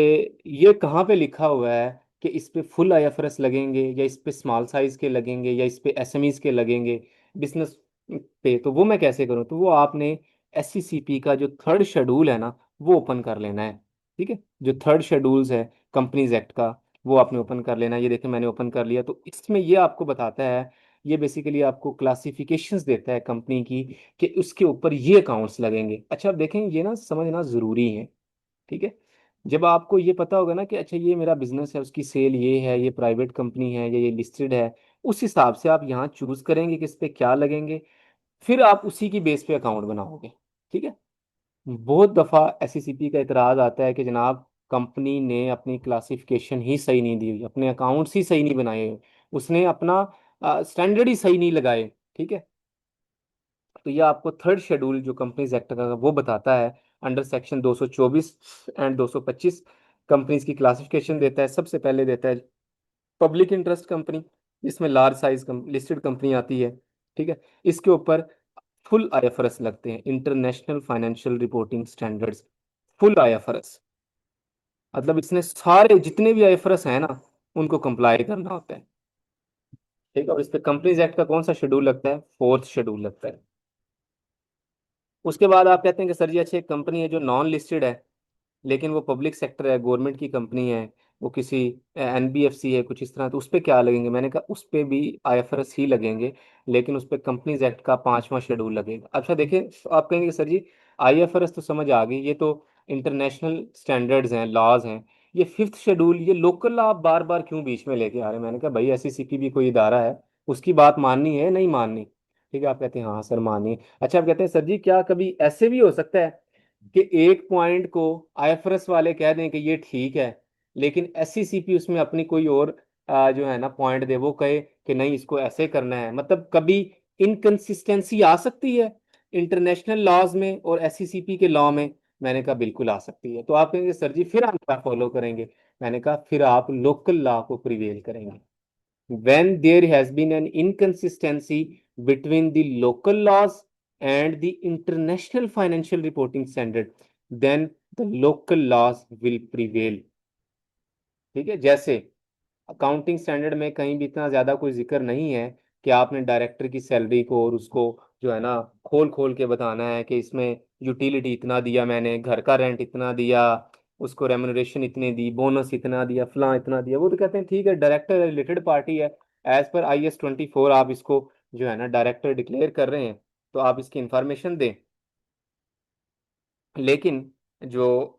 ये कहाँ पे लिखा हुआ है कि इस पे फुल आईएफआरएस लगेंगे, या इस पे स्मॉल साइज के लगेंगे, या इस पे एसएमईज के लगेंगे बिजनेस पे। तो वो मैं कैसे करूँ, तो वो आपने एससीसीपी का जो थर्ड शेड्यूल है ना, वो ओपन कर लेना है। ठीक है, जो थर्ड शेड्यूल्स है कंपनीज एक्ट का, वो आपने ओपन कर लेना है। ये देखिए मैंने ओपन कर लिया, तो इसमें ये आपको बताता है, ये बेसिकली आपको क्लासिफिकेशंस देता है कंपनी की, कि उसके ऊपर ये अकाउंट्स लगेंगे। अच्छा, अब देखें ये ना समझना ज़रूरी है। ठीक है, जब आपको ये पता होगा ना कि अच्छा ये मेरा बिजनेस है, उसकी सेल ये है, ये प्राइवेट कंपनी है या ये लिस्टेड है, उस हिसाब से आप यहाँ चूज करेंगे किस पे क्या लगेंगे, फिर आप उसी की बेस पे अकाउंट बनाओगे। ठीक है। बहुत दफा एससीसीपी का इतराज आता है कि जनाब कंपनी ने अपनी क्लासिफिकेशन ही सही नहीं दी हुई, अपने अकाउंट्स ही सही नहीं बनाए हुए, उसने अपना स्टैंडर्ड ही सही नहीं लगाए। ठीक है, तो ये आपको थर्ड शेड्यूल जो कंपनीज एक्ट का वो बताता है, अंडर सेक्शन 224 एंड 225 कंपनीज की क्लासिफिकेशन देता है। सबसे पहले देता है पब्लिक इंटरेस्ट कंपनी, जिसमें लार्ज साइज लिस्टेड कंपनी आती है। ठीक है, इसके ऊपर फुल आईएफआरएस लगते हैं, international financial reporting standards, full IFRS. मतलब इसने सारे जितने भी आईएफआरएस हैं ना, उनको कंप्लाई करना होता है। ठीक है, और इस पे कंपनीज एक्ट का कौन सा शेड्यूल लगता है? फोर्थ शेड्यूल लगता है। उसके बाद आप कहते हैं कि सर जी अच्छी एक कंपनी है जो नॉन लिस्टेड है, लेकिन वो पब्लिक सेक्टर है, गवर्नमेंट की कंपनी है, वो किसी एनबीएफसी है कुछ इस तरह, तो उस पे क्या लगेंगे? मैंने कहा उस पे भी आईएफआरएस ही लगेंगे, लेकिन उस पे कंपनीज एक्ट का पांचवा शेड्यूल लगेगा। अच्छा देखिए, आप कहेंगे सर जी आईएफआरएस तो समझ आ गई, ये तो इंटरनेशनल स्टैंडर्ड्स हैं, लॉज हैं, ये फिफ्थ शेड्यूल, ये लोकल लॉ आप बार बार क्यों बीच में लेके आ रहे हैं? मैंने कहा भाई एसईसीपी भी कोई इदारा है, उसकी बात माननी है नहीं माननी? ठीक है, आप कहते हैं हाँ सर मानिए। अच्छा, आप कहते हैं सर जी क्या कभी ऐसे भी हो सकता है कि एक पॉइंट को आईएफआरएस वाले कह दें कि ये ठीक है, लेकिन एससीसीपी उसमें अपनी कोई और जो है ना पॉइंट दे, वो कहे कि नहीं इसको ऐसे करना है? मतलब कभी इनकंसिस्टेंसी आ सकती है इंटरनेशनल लॉज में और एससीसीपी के लॉ में? मैंने कहा बिल्कुल आ सकती है। तो आप कहेंगे सर जी फिर हम क्या फॉलो करेंगे? मैंने कहा फिर आप लोकल लॉ को प्रिवेल करेंगे। when there has been an inconsistency between the local laws and the international financial reporting standard, then the local laws will prevail। ठीक है, जैसे अकाउंटिंग स्टैंडर्ड में कहीं भी इतना ज्यादा कोई जिक्र नहीं है कि आपने डायरेक्टर की सैलरी को और उसको जो है ना खोल खोल के बताना है कि इसमें यूटिलिटी इतना दिया, मैंने घर का रेंट इतना दिया, उसको रेमुनरेशन इतने दी, बोनस इतना दिया, फलां इतना दिया। वो तो कहते हैं ठीक है डायरेक्टर रिलेटेड पार्टी है, एज पर IS 24 आप इसको जो है ना डायरेक्टर डिक्लेयर कर रहे हैं, तो आप इसकी इंफॉर्मेशन दें। लेकिन जो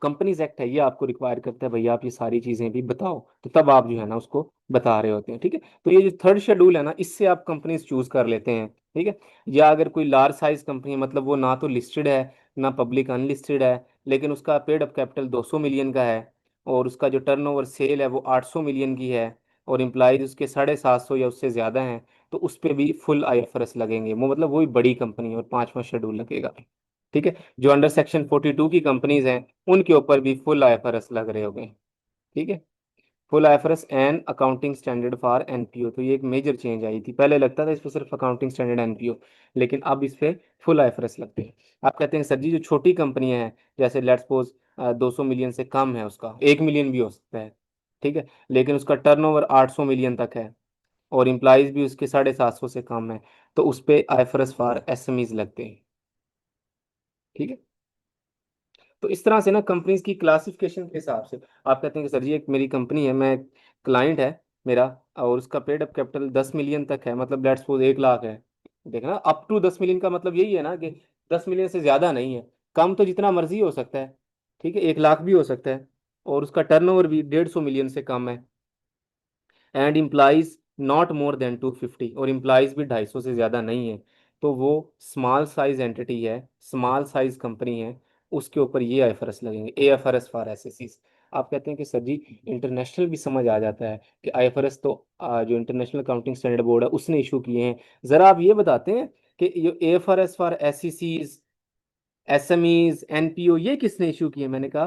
कंपनीज एक्ट है ये आपको रिक्वायर करता है भैया आप ये सारी चीजें भी बताओ, तो तब आप जो है ना उसको बता रहे होते हैं। ठीक है, तो ये जो थर्ड शेड्यूल है ना, इससे आप कंपनीज चूज कर लेते हैं। ठीक है, या अगर कोई लार्ज साइज कंपनी है, मतलब वो ना तो लिस्टेड है ना पब्लिक अनलिस्टेड है, लेकिन उसका पेड अप कैपिटल 200 मिलियन का है, और उसका जो टर्नओवर सेल है वो 800 मिलियन की है, और एम्प्लॉयज उसके 750 या उससे ज्यादा हैं, तो उस पर भी फुल आईएफआरएस लगेंगे। वो मतलब वही बड़ी कंपनी है और पांचवा शेड्यूल लगेगा। ठीक है, जो अंडर सेक्शन 42 की कंपनीज हैं उनके ऊपर भी फुल आईएफआरएस लग रहे होंगे। ठीक है, full IFRS and accounting standard for NPO, तो ये एक मेजर चेंज आई थी। पहले लगता था इस पे सिर्फ अकाउंटिंग स्टैंडर्ड एनपीओ, लेकिन अब इस पे फुल आईएफआरएस लगते हैं। आप कहते हैं सर जी जो छोटी कंपनियां हैं, जैसे लेट्स सपोज 200 मिलियन से कम है, उसका 1 मिलियन भी हो सकता है, ठीक है, लेकिन उसका टर्नओवर 800 मिलियन तक है, और इम्प्लाइज भी उसके 750 से कम है, तो उस पे आईएफआरएस फॉर एसएमईज लगते हैं। ठीक है, तो इस तरह से ना कंपनीज की क्लासिफिकेशन के हिसाब से आप कहते हैं कि सर जी एक मेरी कंपनी है, मैं क्लाइंट है मेरा, और उसका पेड अप कैपिटल 10 मिलियन तक है, मतलब लेट्स सपोज 1 लाख है। देखना अप टू 10 मिलियन का मतलब यही है ना कि 10 मिलियन से ज्यादा नहीं है, कम तो जितना मर्जी हो सकता है। ठीक है, 1 लाख भी हो सकता है, और उसका टर्नओवर भी 150 मिलियन से कम है, and implies not more than 250, और इम्प्लाइज भी 250 से ज़्यादा नहीं है, तो वो स्मॉल साइज एंटिटी है, स्मॉल साइज कंपनी है, उसके ऊपर ये आईएफआरएस लगेंगे, एएफआरएस फॉर एसएससीज। आप कहते हैं कि सर जी इंटरनेशनल भी समझ आ जाता है कि आईएफआरएस तो जो इंटरनेशनल अकाउंटिंग स्टैंडर्ड बोर्ड है उसने इशू किए हैं। ज़रा आप ये बताते हैं कि ये एएफआरएस फॉर एसईसीज, एसएमईज, एनपीओ ये किसने इशू किए? मैंने कहा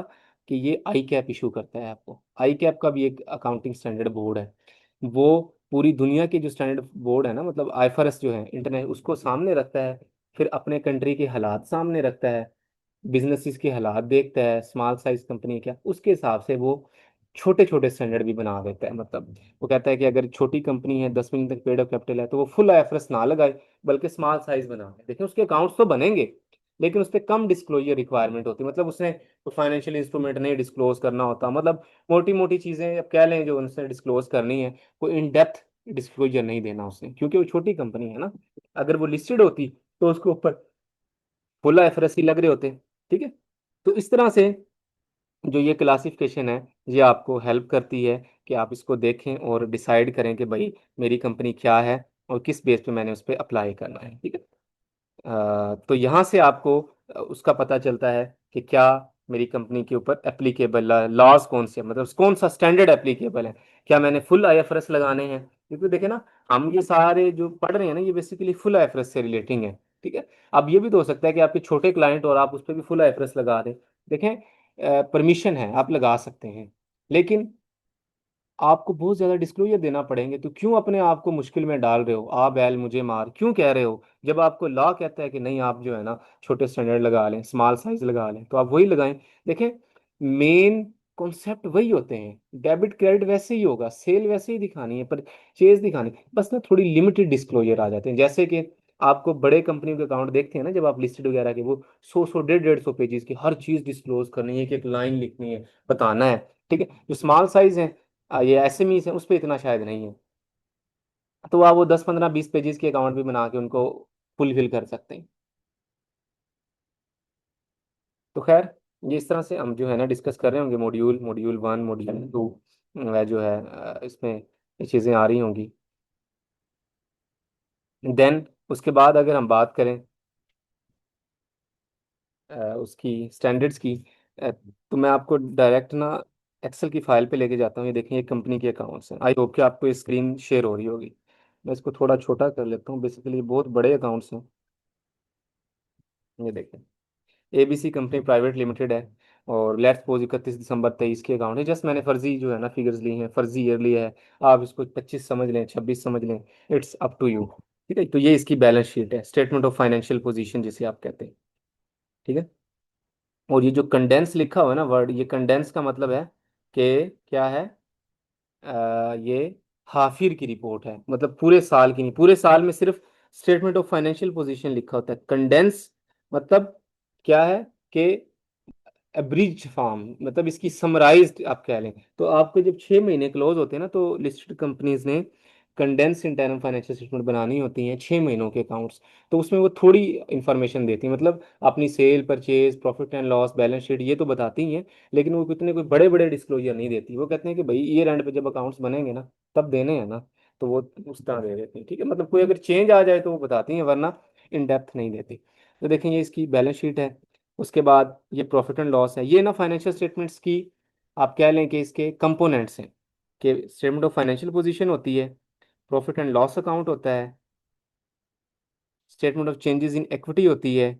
कि ये आई कैप इशू करता है आपको। आई कैप का भी एक अकाउंटिंग स्टैंडर्ड बोर्ड है, वो पूरी दुनिया के जो स्टैंडर्ड बोर्ड है ना, मतलब आईएफआरएस जो है इंटरनेट, उसको सामने रखता है, फिर अपने कंट्री के हालात सामने रखता है, बिजनेसेस के हालात देखता है, स्मॉल साइज कंपनी क्या, उसके हिसाब से वो छोटे छोटे स्टैंडर्ड भी बना देता है। मतलब वो कहता है कि अगर छोटी कंपनी है, 10 मिलियन तक पेड अप कैपिटल है, तो वो फुल आईएफआरएस ना लगाए, बल्कि स्मॉल साइज बना दे। देखिए उसके अकाउंट्स तो बनेंगे, लेकिन उस पर कम डिस्क्लोजर रिक्वायरमेंट होती है, मतलब उसने फाइनेंशियल इंस्ट्रूमेंट नहीं डिस्क्लोज करना होता, मतलब मोटी मोटी चीजें अब कह लें जो उनसे डिस्क्लोज करनी है, कोई इन डेप्थ डिस्क्लोजर नहीं देना उसने, क्योंकि वो छोटी कंपनी है ना। अगर वो लिस्टेड होती तो उसके ऊपर फुल आईएफआरएस ही लग रहे होते। ठीक है, तो इस तरह से जो ये क्लासिफिकेशन है ये आपको हेल्प करती है कि आप इसको देखें और डिसाइड करें कि भाई मेरी कंपनी क्या है और किस बेस पे मैंने उस पर अप्लाई करना है। ठीक है, तो यहाँ से आपको उसका पता चलता है कि क्या मेरी कंपनी के ऊपर एप्लीकेबल लॉज कौन से हैं, मतलब कौन सा स्टैंडर्ड एप्लीकेबल है। क्या मैंने फुल आईएफआरएस लगाने हैं, क्योंकि देखे ना, हम ये सारे जो पढ़ रहे हैं ना, ये बेसिकली फुल आईएफआरएस से रिलेटिंग है। ठीक है। अब ये भी तो हो सकता है कि आपके छोटे क्लाइंट और आप उस पर भी फुल आईएफआरएस लगा दें। देखें, परमिशन है, आप लगा सकते हैं, लेकिन आपको बहुत ज्यादा डिस्क्लोजर देना पड़ेंगे। तो क्यों अपने आप को मुश्किल में डाल रहे हो? आ बैल मुझे मार क्यों कह रहे हो, जब आपको लॉ कहता है कि नहीं, आप जो है ना छोटे स्टैंडर्ड लगा लें, स्मॉल साइज लगा लें, तो आप वही लगाएं। देखें, मेन कॉन्सेप्ट वही होते हैं। डेबिट क्रेडिट वैसे ही होगा, सेल वैसे ही दिखानी है, परचेज दिखानी, बस ना थोड़ी लिमिटेड डिस्क्लोजर आ जाते हैं। जैसे कि आपको बड़े कंपनी के अकाउंट देखते हैं ना, जब आप लिस्टेड वगैरह के, वो 100 100 150 150 पेजेस की हर चीज डिस्क्लोज करनी है, एक लाइन लिखनी है, बताना है। ठीक है। जो स्मॉल साइज है, ये एसएमईज है, उस पर इतना शायद नहीं है। तो आप वो 10 15 20 पेजेस के अकाउंट भी बना के उनको फुलफिल कर सकते हैं। तो खैर, ये इस तरह से हम जो है ना डिस्कस कर रहे होंगे, मॉड्यूल मॉड्यूल 1 मॉड्यूल 2 जो है इसमें ये चीज़ें आ रही होंगी। देन उसके बाद अगर हम बात करें उसकी स्टैंडर्ड्स की, तो मैं आपको डायरेक्ट ना एक्सेल की फाइल पे लेके जाता हूँ। ये देखें, ये कंपनी के अकाउंट्स हैं। आई होप कि आपको ये स्क्रीन शेयर हो रही होगी। मैं इसको थोड़ा छोटा कर लेता हूँ, बेसिकली बहुत बड़े अकाउंट्स हैं। ये देखें, एबीसी कंपनी प्राइवेट लिमिटेड है, और लेट्स सपोज 31 दिसंबर 23 के अकाउंट है। जस्ट मैंने फर्जी जो है ना फिगर्स ली हैं, फर्जी ईयर लिया है। आप इसको 25 समझ लें, 26 समझ लें, इट्स अप टू यू। ठीक है। तो ये इसकी बैलेंस शीट है, स्टेटमेंट ऑफ फाइनेंशियल पोजीशन जिसे आप कहते हैं। ठीक है। और ये जो कंडेंस लिखा हुआ है ना वर्ड, ये कंडेंस का मतलब है कि क्या है, ये हाफ ईयर की रिपोर्ट है, मतलब पूरे साल की नहीं। पूरे साल में सिर्फ स्टेटमेंट ऑफ फाइनेंशियल पोजीशन लिखा होता है। कंडेंस मतलब क्या है कि एब्रिज फॉर्म, मतलब इसकी समराइज्ड आप कह लें। तो आपके जब 6 महीने क्लोज होते हैं ना, तो लिस्टेड कंपनीज ने कंडेंस इंटरनल फाइनेंशियल स्टेटमेंट बनानी होती हैं, 6 महीनों के अकाउंट्स। तो उसमें वो थोड़ी इंफॉर्मेशन देती है, मतलब अपनी sale, purchase, profit and loss, balance sheet, ये तो बताती ही हैं, लेकिन वो कितने कोई बड़े बड़े डिस्क्लोजर नहीं देती। वो कहते हैं कि भाई ईयर एंड पे जब अकाउंट्स बनेंगे ना, तब देने हैं ना, तो वो उस तरह दे देती हैं। ठीक है। मतलब कोई अगर चेंज आ जाए तो वो बताती हैं, वरना इन डेप्थ नहीं देती। तो देखें, ये इसकी बैलेंस शीट है। उसके बाद ये प्रॉफिट एंड लॉस है। ये ना फाइनेंशियल स्टेटमेंट्स की आप कह लें कि इसके कंपोनेंट्स हैं, कि स्टेटमेंट ऑफ फाइनेंशियल पोजीशन होती है, प्रॉफिट एंड लॉस अकाउंट होता है, statement of changes in equity होती है,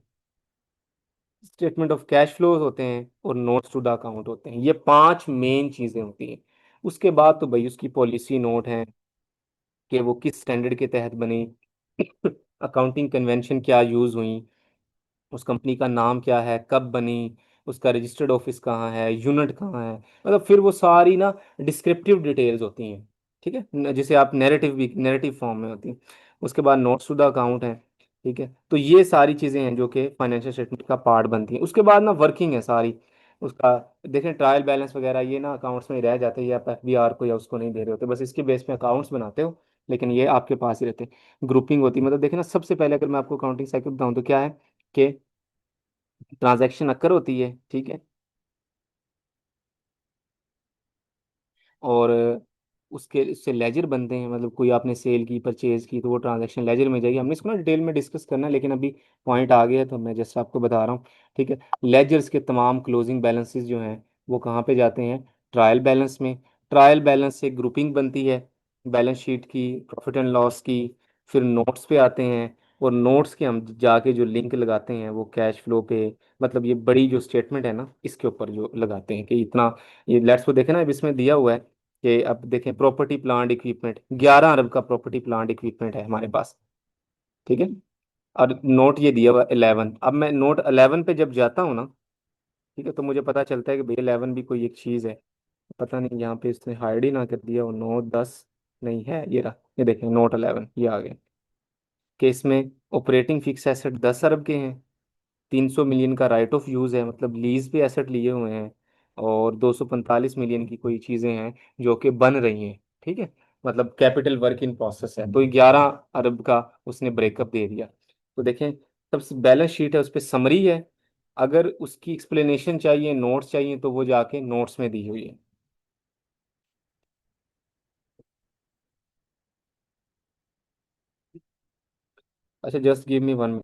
स्टेटमेंट ऑफ कैश फ्लोज होते हैं, और नोट्स टू द अकाउंट होते हैं। ये 5 मेन चीज़ें होती हैं। उसके बाद तो भाई उसकी पॉलिसी नोट है, कि वो किस स्टैंडर्ड के तहत बनी, अकाउंटिंग कन्वेंशन क्या यूज़ हुई, उस कंपनी का नाम क्या है, कब बनी, उसका रजिस्टर्ड ऑफिस कहाँ है, यूनिट कहाँ है, मतलब फिर वो सारी ना डिस्क्रिप्टिव डिटेल्स होती हैं। ठीक है। जिसे आप नैरेटिव भी, नैरेटिव फॉर्म में होती हैं। उसके बाद नोट्स टू द अकाउंट है। ठीक है। तो ये सारी चीज़ें हैं जो कि फाइनेंशियल स्टेटमेंट का पार्ट बनती हैं। उसके बाद ना वर्किंग है सारी उसका। देखें, ट्रायल बैलेंस वगैरह ये ना अकाउंट्स में ही रह जाते हैं, या आप एफबीआर को या उसको नहीं दे रहे होते, बस इसके बेस पे अकाउंट्स बनाते हो, लेकिन ये आपके पास ही रहते हैं। ग्रुपिंग होती है, मतलब देखें ना, सबसे पहले अगर मैं आपको अकाउंटिंग साइकिल बताऊं तो क्या है कि ट्रांजैक्शन अक्कर होती है। ठीक है। और उसके उससे लेजर बनते हैं, मतलब कोई आपने सेल की, परचेज की, तो वो ट्रांजैक्शन लेजर में जाएगी। हमने इसको ना डिटेल में डिस्कस करना है, लेकिन अभी पॉइंट आ गया है तो मैं जस्ट आपको बता रहा हूँ। ठीक है। लेजर्स के तमाम क्लोजिंग बैलेंसेस जो हैं वो कहाँ पे जाते हैं? ट्रायल बैलेंस में। ट्रायल बैलेंस से ग्रुपिंग बनती है, बैलेंस शीट की, प्रॉफिट एंड लॉस की, फिर नोट्स पे आते हैं। और नोट्स के हम जाके जो लिंक लगाते हैं वो कैश फ्लो पे, मतलब ये बड़ी जो स्टेटमेंट है ना, इसके ऊपर जो लगाते हैं कि इतना। ये लेट्स को देखें ना, अब इसमें दिया हुआ है कि अब देखें, प्रॉपर्टी प्लांट इक्विपमेंट 11 अरब का प्रॉपर्टी प्लांट इक्विपमेंट है हमारे पास। ठीक है। और नोट ये दिया हुआ 11। अब मैं नोट 11 पे जब जाता हूँ ना, ठीक है, तो मुझे पता चलता है कि भाई 11 भी कोई एक चीज़ है। पता नहीं यहाँ पे इसने हाइड ही ना कर दिया हो, 9 10 नहीं है, ये रहा। ये देखें, नोट 11 ये आ गया, कि इसमें ऑपरेटिंग फिक्स एसेट 10 अरब के हैं, 300 मिलियन का राइट ऑफ यूज़ है, मतलब लीज पे एसेट लिए हुए हैं, और 245 मिलियन की कोई चीज़ें हैं जो कि बन रही हैं। ठीक है। मतलब कैपिटल वर्क इन प्रोसेस है। तो 11 अरब का उसने ब्रेकअप दे दिया। तो देखें, तब बैलेंस शीट है, उस पर समरी है। अगर उसकी एक्सप्लेनेशन चाहिए, नोट्स चाहिए, तो वो जाके नोट्स में दी हुई है। अच्छा, जस्ट गिव मी 1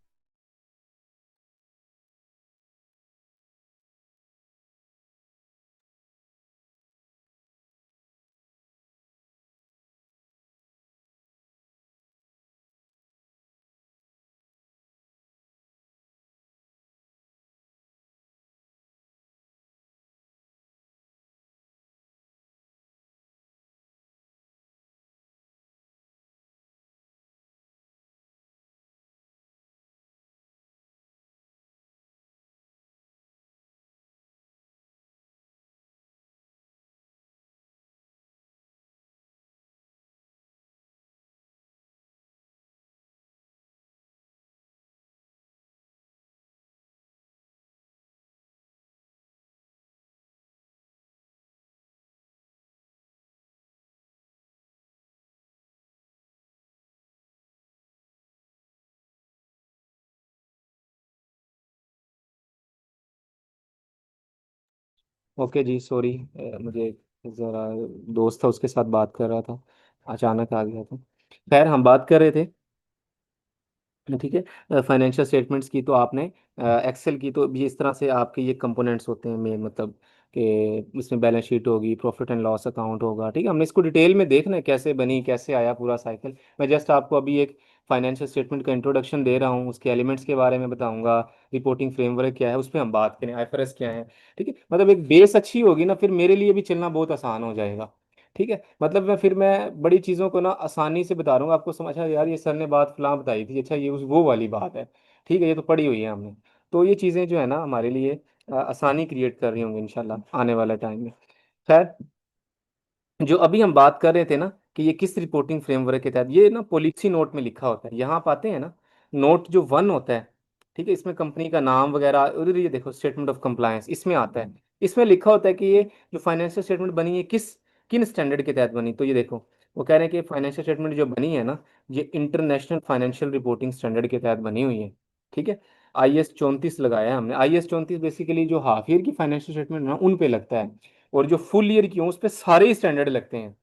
ओके जी, सॉरी, मुझे ज़रा दोस्त था उसके साथ बात कर रहा था, अचानक आ गया था। खैर, हम बात कर रहे थे, ठीक है, फाइनेंशियल स्टेटमेंट्स की। तो आपने एक्सेल की, तो ये इस तरह से आपके ये कंपोनेंट्स होते हैं मेन, मतलब कि इसमें बैलेंस शीट होगी, प्रॉफिट एंड लॉस अकाउंट होगा, ठीक है। हमने इसको डिटेल में देखना है कैसे बनी, कैसे आया पूरा साइकिल। मैं जस्ट आपको अभी एक फाइनेंशियल स्टेटमेंट का इंट्रोडक्शन दे रहा हूँ, उसके एलिमेंट्स के बारे में बताऊंगा, रिपोर्टिंग फ्रेमवर्क क्या है उस पर हम बात करें, आईएफआरएस क्या है, ठीक है। मतलब एक बेस अच्छी होगी ना, फिर मेरे लिए भी चलना बहुत आसान हो जाएगा, ठीक है। मतलब मैं बड़ी चीज़ों को ना आसानी से बता रहा हूँ आपको, समझा यार ये सर ने बात फलां बताई थी, अच्छा ये उस वो वाली बात है, ठीक है, ये तो पढ़ी हुई है हमने। तो ये चीज़ें जो है ना हमारे लिए आसानी क्रिएट कर रही होंगी इंशाल्लाह आने वाले टाइम में। खैर, जो अभी हम बात कर रहे थे ना कि ये किस रिपोर्टिंग फ्रेमवर्क के तहत, ये ना पॉलिसी नोट में लिखा होता है, यहाँ पाते हैं ना, नोट जो 1 होता है, ठीक है, इसमें कंपनी का नाम वगैरह, उधर ये देखो स्टेटमेंट ऑफ कंप्लायंस इसमें आता है। इसमें लिखा होता है कि ये जो फाइनेंशियल स्टेटमेंट बनी है किस किन स्टैंडर्ड के तहत बनी। तो ये देखो, वो कह रहे हैं कि फाइनेंशियल स्टेटमेंट जो बनी है ना, ये इंटरनेशनल फाइनेंशियल रिपोर्टिंग स्टैंडर्ड के तहत बनी हुई है, ठीक है। IS 34 लगाया है हमने। IS 34 बेसिकली जो हाफ ईयर की फाइनेंशियल स्टेटमेंट है ना उन पे लगता है, और जो फुल ईयर की हो उस पे सारे ही स्टैंडर्ड लगते हैं।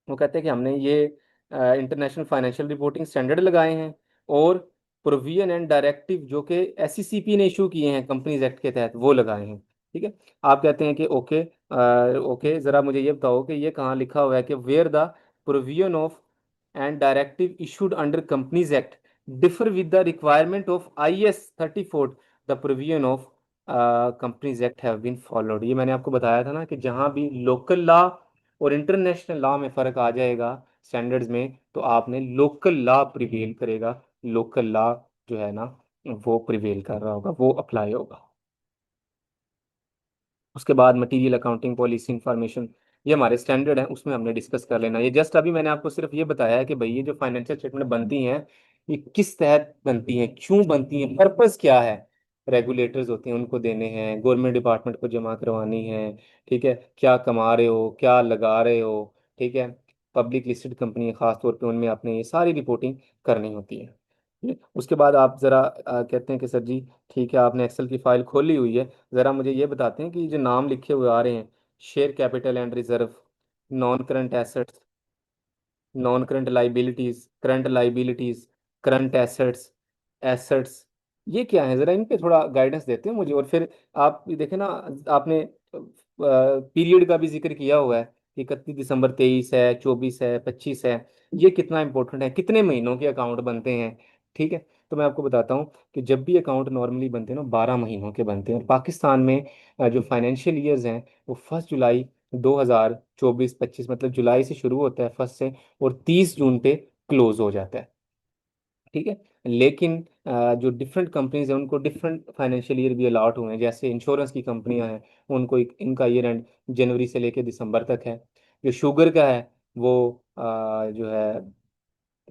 वो कहते हैं कि हमने ये इंटरनेशनल फाइनेंशियल रिपोर्टिंग स्टैंडर्ड लगाए हैं, और प्रोविजन एंड डायरेक्टिव जो कि SECP ने इशू किए हैं कंपनीज एक्ट के तहत वो लगाए हैं, ठीक है। आप कहते हैं कि ओके, ओके, ज़रा मुझे ये बताओ कि ये कहाँ लिखा हुआ है कि where the provision of and directive issued under companies act differ with the requirement of IS 34, the provision of companies act have been followed. ये मैंने आपको बताया था ना कि जहाँ भी लोकल लॉ और इंटरनेशनल लॉ में फ़र्क आ जाएगा स्टैंडर्ड्स में, तो आपने लोकल लॉ प्रिवेल करेगा, लोकल लॉ जो है ना वो प्रिवेल कर रहा होगा, वो अप्लाई होगा। उसके बाद मटेरियल अकाउंटिंग पॉलिसी इंफॉर्मेशन, ये हमारे स्टैंडर्ड हैं, उसमें हमने डिस्कस कर लेना। ये जस्ट अभी मैंने आपको सिर्फ ये बताया है कि भाई ये जो फाइनेंशियल स्टेटमेंट बनती हैं, ये किस तहत बनती हैं, क्यों बनती हैं, पर्पस क्या है। रेगुलेटर्स होते हैं उनको देने हैं, गवर्नमेंट डिपार्टमेंट को जमा करवानी है, ठीक है, क्या कमा रहे हो, क्या लगा रहे हो, ठीक है। पब्लिक लिस्टेड कंपनी है खास तौर पे, उनमें आपने ये सारी रिपोर्टिंग करनी होती है, ठीक है? उसके बाद आप ज़रा कहते हैं कि सर जी ठीक है, आपने एक्सेल की फाइल खोली हुई है, ज़रा मुझे ये बताते हैं कि ये जो नाम लिखे हुए आ रहे हैं, share capital and reserve, non current assets, non current liabilities, current assets, assets, ये क्या है, ज़रा इन पे थोड़ा गाइडेंस देते हैं मुझे। और फिर आप ये देखें ना, आपने पीरियड का भी जिक्र किया हुआ है कि 31 दिसंबर 23 है, 24 है, 25 है, ये कितना इंपॉर्टेंट है, कितने महीनों के अकाउंट बनते हैं, ठीक है। तो मैं आपको बताता हूँ कि जब भी अकाउंट नॉर्मली बनते हैं ना 12 महीनों के बनते हैं, और पाकिस्तान में जो फाइनेंशियल ईयर्स हैं वो 1 जुलाई 2024-25, मतलब जुलाई से शुरू होता है फर्स्ट से, और 30 जून पे क्लोज हो जाता है, ठीक है। लेकिन जो डिफरेंट कंपनीज हैं उनको डिफरेंट फाइनेंशियल ईयर भी अलॉट हुए हैं, जैसे इंश्योरेंस की कंपनियां हैं, उनको इनका ईयर एंड जनवरी से लेकर दिसंबर तक है। जो शुगर का है वो जो है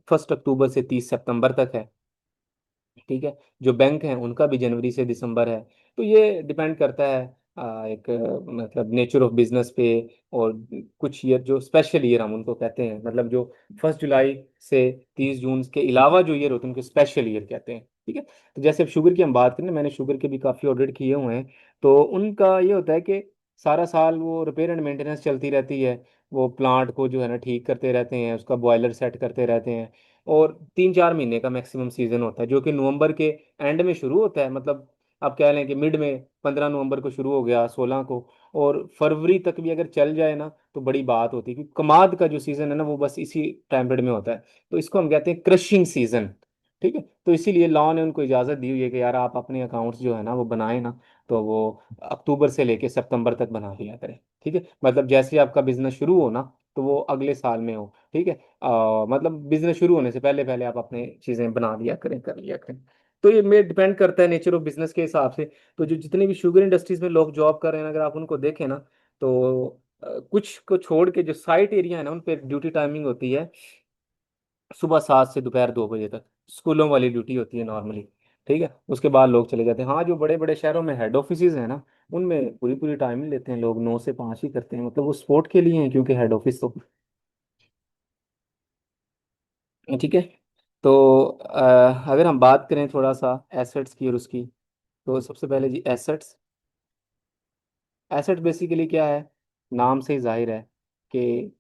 1 अक्टूबर से 30 सितंबर तक है, ठीक है। जो बैंक हैं उनका भी जनवरी से दिसंबर है। तो ये डिपेंड करता है एक मतलब नेचर ऑफ बिजनेस पे, और कुछ ईयर जो स्पेशल ईयर हम उनको कहते हैं, मतलब जो 1 जुलाई से 30 जून के अलावा जो ईयर होते हैं उनको स्पेशल ईयर कहते हैं, ठीक है। तो जैसे अब शुगर की हम बात करें, मैंने शुगर के भी काफ़ी ऑडिट किए हुए हैं, तो उनका ये होता है कि सारा साल वो रिपेयर एंड मेंटेनेंस चलती रहती है, वो प्लांट को जो है ना ठीक करते रहते हैं, उसका बॉयलर सेट करते रहते हैं, और 3-4 महीने का मैक्सिमम सीजन होता है जो कि नवंबर के एंड में शुरू होता है, मतलब आप कह लें कि मिड में, 15 नवंबर को शुरू हो गया, 16 को, और फरवरी तक भी अगर चल जाए ना तो बड़ी बात होती है, क्योंकि कमाद का जो सीजन है ना वो बस इसी टाइम पीरियड में होता है। तो इसको हम कहते हैं क्रशिंग सीजन, ठीक है। तो इसीलिए लॉ ने उनको इजाज़त दी हुई है कि यार आप अपने अकाउंट्स जो है ना वो बनाए ना, तो वो अक्टूबर से लेके सितंबर तक बना लिया करें, ठीक है। मतलब जैसे ही आपका बिजनेस शुरू हो ना, तो वो अगले साल में हो, ठीक है। मतलब बिजनेस शुरू होने से पहले पहले आप अपने चीजें बना लिया करें, कर लिया करें। तो ये में डिपेंड करता है नेचर ऑफ बिजनेस के हिसाब से। तो जो जितने भी शुगर इंडस्ट्रीज में लोग जॉब कर रहे हैं, अगर आप उनको देखें ना, तो कुछ को छोड़ के जो साइट एरिया है ना उन पे ड्यूटी टाइमिंग होती है सुबह 7 से दोपहर 2 बजे तक, स्कूलों वाली ड्यूटी होती है नॉर्मली, ठीक है। उसके बाद लोग चले जाते हैं। हाँ, जो बड़े बड़े शहरों में हेड ऑफिसेज हैं ना, उनमें पूरी पूरी टाइमिंग लेते हैं लोग, 9 से 5 ही करते हैं, मतलब वो स्पोर्ट के लिए हैं क्योंकि हेड ऑफिस तो, ठीक है। तो अगर हम बात करें थोड़ा सा एसेट्स की और उसकी, तो सबसे पहले जी एसेट्स, एसेट बेसिकली क्या है, नाम से ही जाहिर है कि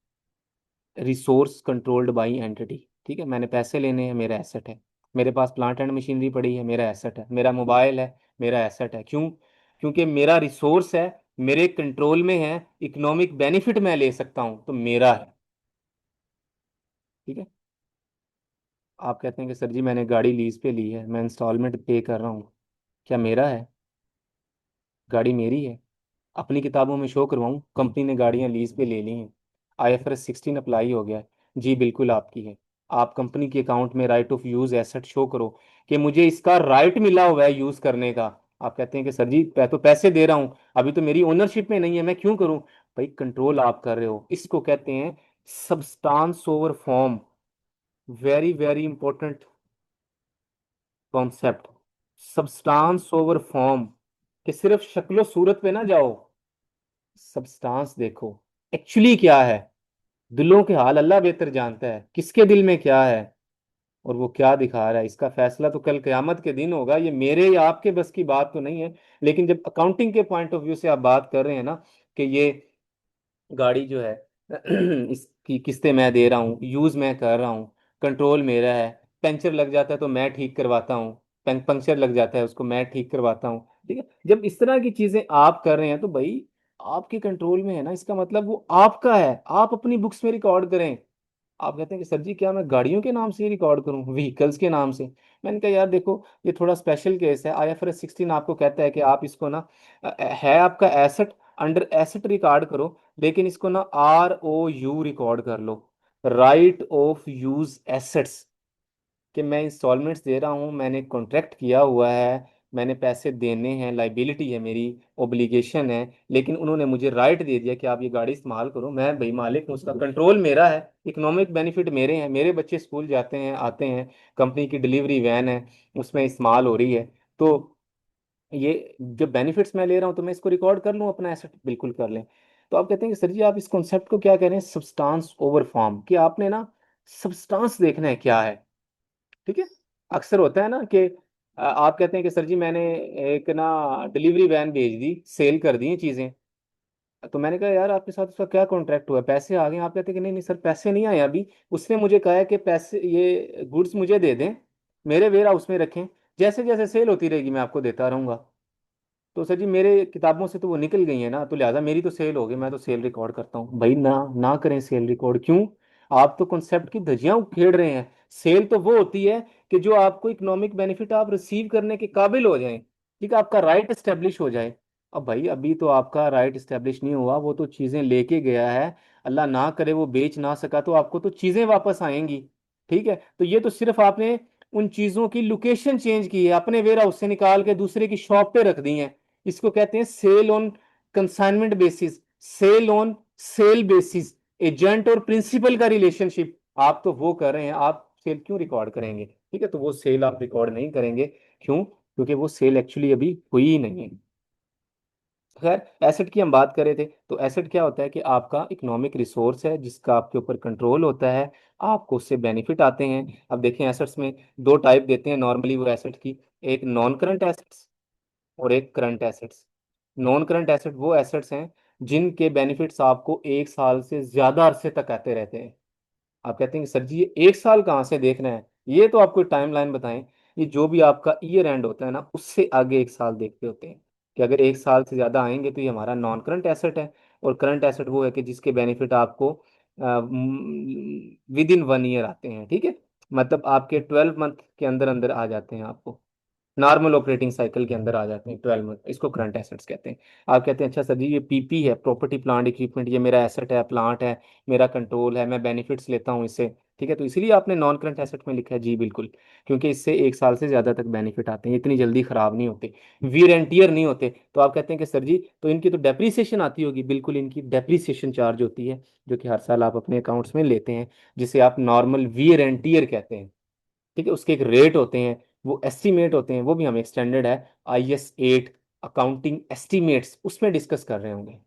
रिसोर्स कंट्रोल्ड बाई एंटिटी। ठीक है, मैंने पैसे लेने हैं, मेरा एसेट है। मेरे पास प्लांट एंड मशीनरी पड़ी है, मेरा एसेट है। मेरा मोबाइल है, मेरा एसेट है। क्यों? क्योंकि मेरा रिसोर्स है, मेरे कंट्रोल में है, इकोनॉमिक बेनिफिट मैं ले सकता हूं, तो मेरा है। ठीक है। आप कहते हैं कि सर जी मैंने गाड़ी लीज पे ली है, मैं इंस्टॉलमेंट पे कर रहा हूँ, क्या मेरा है? गाड़ी मेरी है। अपनी किताबों में शो करवाऊं, कंपनी ने गाड़ियां लीज पे ले ली हैं, IFRS 16 अप्लाई हो गया है, जी बिल्कुल आपकी है। आप कंपनी के अकाउंट में right of use asset show करो कि मुझे इसका राइट मिला हुआ है यूज करने का। आप कहते हैं कि सर जी मैं तो पैसे दे रहा हूं, अभी तो मेरी ओनरशिप में नहीं है, मैं क्यों करूं? भाई कंट्रोल आप कर रहे हो, इसको कहते हैं substance over form. Very very important concept, substance over form. कि सिर्फ शक्लो सूरत पे ना जाओ, सब्सटेंस देखो, एक्चुअली क्या है। दिलों के हाल अल्लाह बेहतर जानता है, किसके दिल में क्या है और वो क्या दिखा रहा है, इसका फैसला तो कल क़यामत के दिन होगा। ये मेरे या आपके बस की बात तो नहीं है। लेकिन जब अकाउंटिंग के पॉइंट ऑफ व्यू से आप बात कर रहे हैं ना, कि ये गाड़ी जो है इसकी किस्तें मैं दे रहा हूँ, यूज मैं कर रहा हूँ, कंट्रोल मेरा है, पंचर लग जाता है तो मैं ठीक करवाता हूँ, पंक्चर लग जाता है उसको मैं ठीक करवाता हूँ। ठीक है, जब इस तरह की चीजें आप कर रहे हैं तो भाई आपके कंट्रोल में है ना, इसका मतलब वो आपका है, आप अपनी बुक्स में रिकॉर्ड करें। आप कहते हैं कि सर जी क्या मैं गाड़ियों के नाम से ही रिकॉर्ड करूं, व्हीकल्स के नाम से? मैंने कहा यार देखो, ये थोड़ा स्पेशल केस है। IFRS 16 आपको कहता है कि आप इसको ना है आपका एसेट, अंडर एसेट रिकॉर्ड करो, लेकिन इसको ना ROU रिकॉर्ड कर लो, राइट ऑफ यूज एसेट्स। कि मैं इंस्टॉलमेंट्स दे रहा हूँ, मैंने कॉन्ट्रैक्ट किया हुआ है, मैंने पैसे देने हैं, लाइबिलिटी है मेरी, ओब्लिगेशन है, लेकिन उन्होंने मुझे राइट दे दिया कि आप ये गाड़ी इस्तेमाल करो, मैं भाई मालिक हूँ, उसका कंट्रोल मेरा है, इकोनॉमिक बेनिफिट मेरे हैं, मेरे बच्चे स्कूल जाते हैं आते हैं, कंपनी की डिलीवरी वैन है उसमें इस्तेमाल हो रही है, तो ये जो बेनिफिट्स मैं ले रहा हूँ तो मैं इसको रिकॉर्ड कर लूँ अपना एसेट, बिल्कुल कर लें। तो आप कहते हैं कि सर जी आप इस कॉन्सेप्ट को क्या कह रहे हैं, सब्सटेंस ओवर फॉर्म, कि आपने ना सब्सटेंस देखना है क्या है। ठीक है। अक्सर होता है ना कि आप कहते हैं कि सर जी मैंने एक ना डिलीवरी वैन भेज दी, सेल कर दी हैं चीजें। तो मैंने कहा यार आपके साथ उसका क्या कॉन्ट्रैक्ट हुआ है, पैसे आ गए? आप कहते हैं कि नहीं नहीं सर पैसे नहीं आए अभी, उसने मुझे कहा है कि पैसे ये गुड्स मुझे दे दें, मेरे वेयर हाउस में रखें, जैसे जैसे सेल होती रहेगी मैं आपको देता रहूंगा। तो सर जी मेरे किताबों से तो वो निकल गई है ना, तो लिहाजा मेरी तो सेल हो गई, मैं तो सेल रिकॉर्ड करता हूँ। भाई ना, ना करें सेल रिकॉर्ड, क्यों? आप तो कॉन्सेप्ट की धज्जियां उखेड़ रहे हैं। सेल तो वो होती है कि जो आपको इकोनॉमिक बेनिफिट आप रिसीव करने के काबिल हो जाए, ठीक है, आपका राइट एस्टेब्लिश हो जाए। अब भाई अभी तो आपका राइट एस्टेब्लिश नहीं हुआ, वो तो चीजें लेके गया है, अल्लाह ना करे वो बेच ना सका तो आपको तो चीजें वापस आएंगी। ठीक है, तो ये तो सिर्फ आपने उन चीजों की लोकेशन चेंज की है, अपने वेयर हाउस से निकाल के दूसरे की शॉप पे रख दी है। इसको कहते हैं sale on consignment basis, sale on sale basis, agent और प्रिंसिपल का रिलेशनशिप। आप तो वो कर रहे हैं, आप सेल क्यों रिकॉर्ड करेंगे? ठीक है, तो वो सेल आप रिकॉर्ड नहीं करेंगे। क्यों? क्योंकि वो सेल एक्चुअली अभी हुई ही नहीं है। खैर, एसेट की हम बात कर रहे थे, तो एसेट क्या होता है कि आपका इकोनॉमिक रिसोर्स है जिसका आपके ऊपर कंट्रोल होता है, आपको उससे बेनिफिट आते हैं। अब देखें एसेट्स में दो टाइप देते हैं नॉर्मली वो एसेट की, एक नॉन करंट एसेट्स और एक current assets. Non current asset वो एसेट्स हैं जिनके बेनिफिट्स आपको 1 साल से ज्यादा अरसे तक आते रहते हैं। आप कहते हैं कि सर जी ये 1 साल कहाँ से देखना है, ये तो आपको टाइमलाइन बताएं। ये जो भी आपका ईयर एंड होता है ना, उससे आगे 1 साल देखते होते हैं, कि अगर 1 साल से ज्यादा आएंगे तो ये हमारा नॉन करंट एसेट है। और करंट एसेट वो है कि जिसके बेनिफिट आपको विद इन 1 ईयर आते हैं। ठीक है, मतलब आपके 12 मंथ के अंदर अंदर आ जाते हैं, आपको नॉर्मल ऑपरेटिंग साइकिल के अंदर आ जाते हैं 12 मंथ, इसको करंट एसेट्स कहते हैं। आप कहते हैं अच्छा सर जी ये PP है, प्रॉपर्टी प्लांट इक्विपमेंट, ये मेरा एसेट है, प्लांट है, मेरा कंट्रोल है, मैं बेनिफिट्स लेता हूँ इससे। ठीक है, तो इसीलिए आपने नॉन करंट एसेट में लिखा है, जी बिल्कुल, क्योंकि इससे 1 साल से ज़्यादा तक बेनिफिट आते हैं, इतनी जल्दी ख़राब नहीं होते, वीर एंड टीयर नहीं होते। तो आप कहते हैं कि सर जी तो इनकी तो डेप्रीसिएशन आती होगी, बिल्कुल इनकी डेप्रीसिएशन चार्ज होती है, जो कि हर साल आप अपने अकाउंट्स में लेते हैं, जिसे आप नॉर्मल वीर एंड टीयर कहते हैं। ठीक है, उसके एक रेट होते हैं, वो एस्टीमेट होते हैं, वो भी हमें एक्सटेंडेड है IS 8 अकाउंटिंग एस्टीमेट्स, उसमें डिस्कस कर रहे होंगे।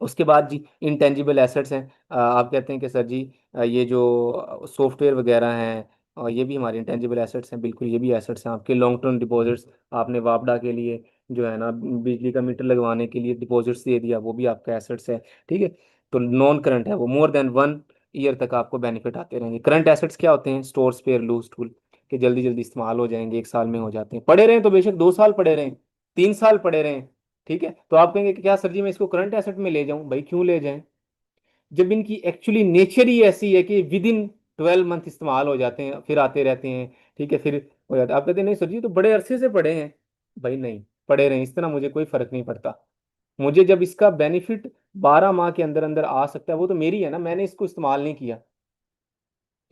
उसके बाद जी इंटेंजिबल एसेट्स हैं। आप कहते हैं कि सर जी ये जो सॉफ्टवेयर वगैरह हैं, और ये भी हमारे इंटेंजिबल एसेट्स हैं, बिल्कुल ये भी एसेट्स हैं आपके। लॉन्ग टर्म डिपॉजिट्स आपने वापडा के लिए जो है ना बिजली का मीटर लगवाने के लिए डिपॉजिट्स दे दिया, वो भी आपका एसेट्स है। ठीक है। तो नॉन करंट है वो, मोर देन 1 ईयर तक आपको बेनिफिट आते रहेंगे। करंट एसेट्स क्या होते हैं? स्टोर स्पेयर लूज टूल, कि जल्दी जल्दी इस्तेमाल हो जाएंगे, 1 साल में हो जाते हैं। पड़े रहें तो बेशक 2 साल पड़े रहें, 3 साल पड़े रहें। ठीक है। तो आप कहेंगे कि क्या सर जी मैं इसको करंट एसेट में ले जाऊं? भाई क्यों ले जाएं, जब इनकी एक्चुअली नेचर ही ऐसी है कि विद इन 12 मंथ इस्तेमाल हो जाते हैं, फिर आते रहते हैं। ठीक है, फिर हो जाता है। आप कहते हैं नहीं सर जी तो बड़े अरसे से पड़े हैं। भाई नहीं, पड़े रहे इस तरह मुझे कोई फर्क नहीं पड़ता। मुझे जब इसका बेनिफिट 12 माह के अंदर अंदर आ सकता है, वो तो मेरी है ना, मैंने इसको इस्तेमाल नहीं किया।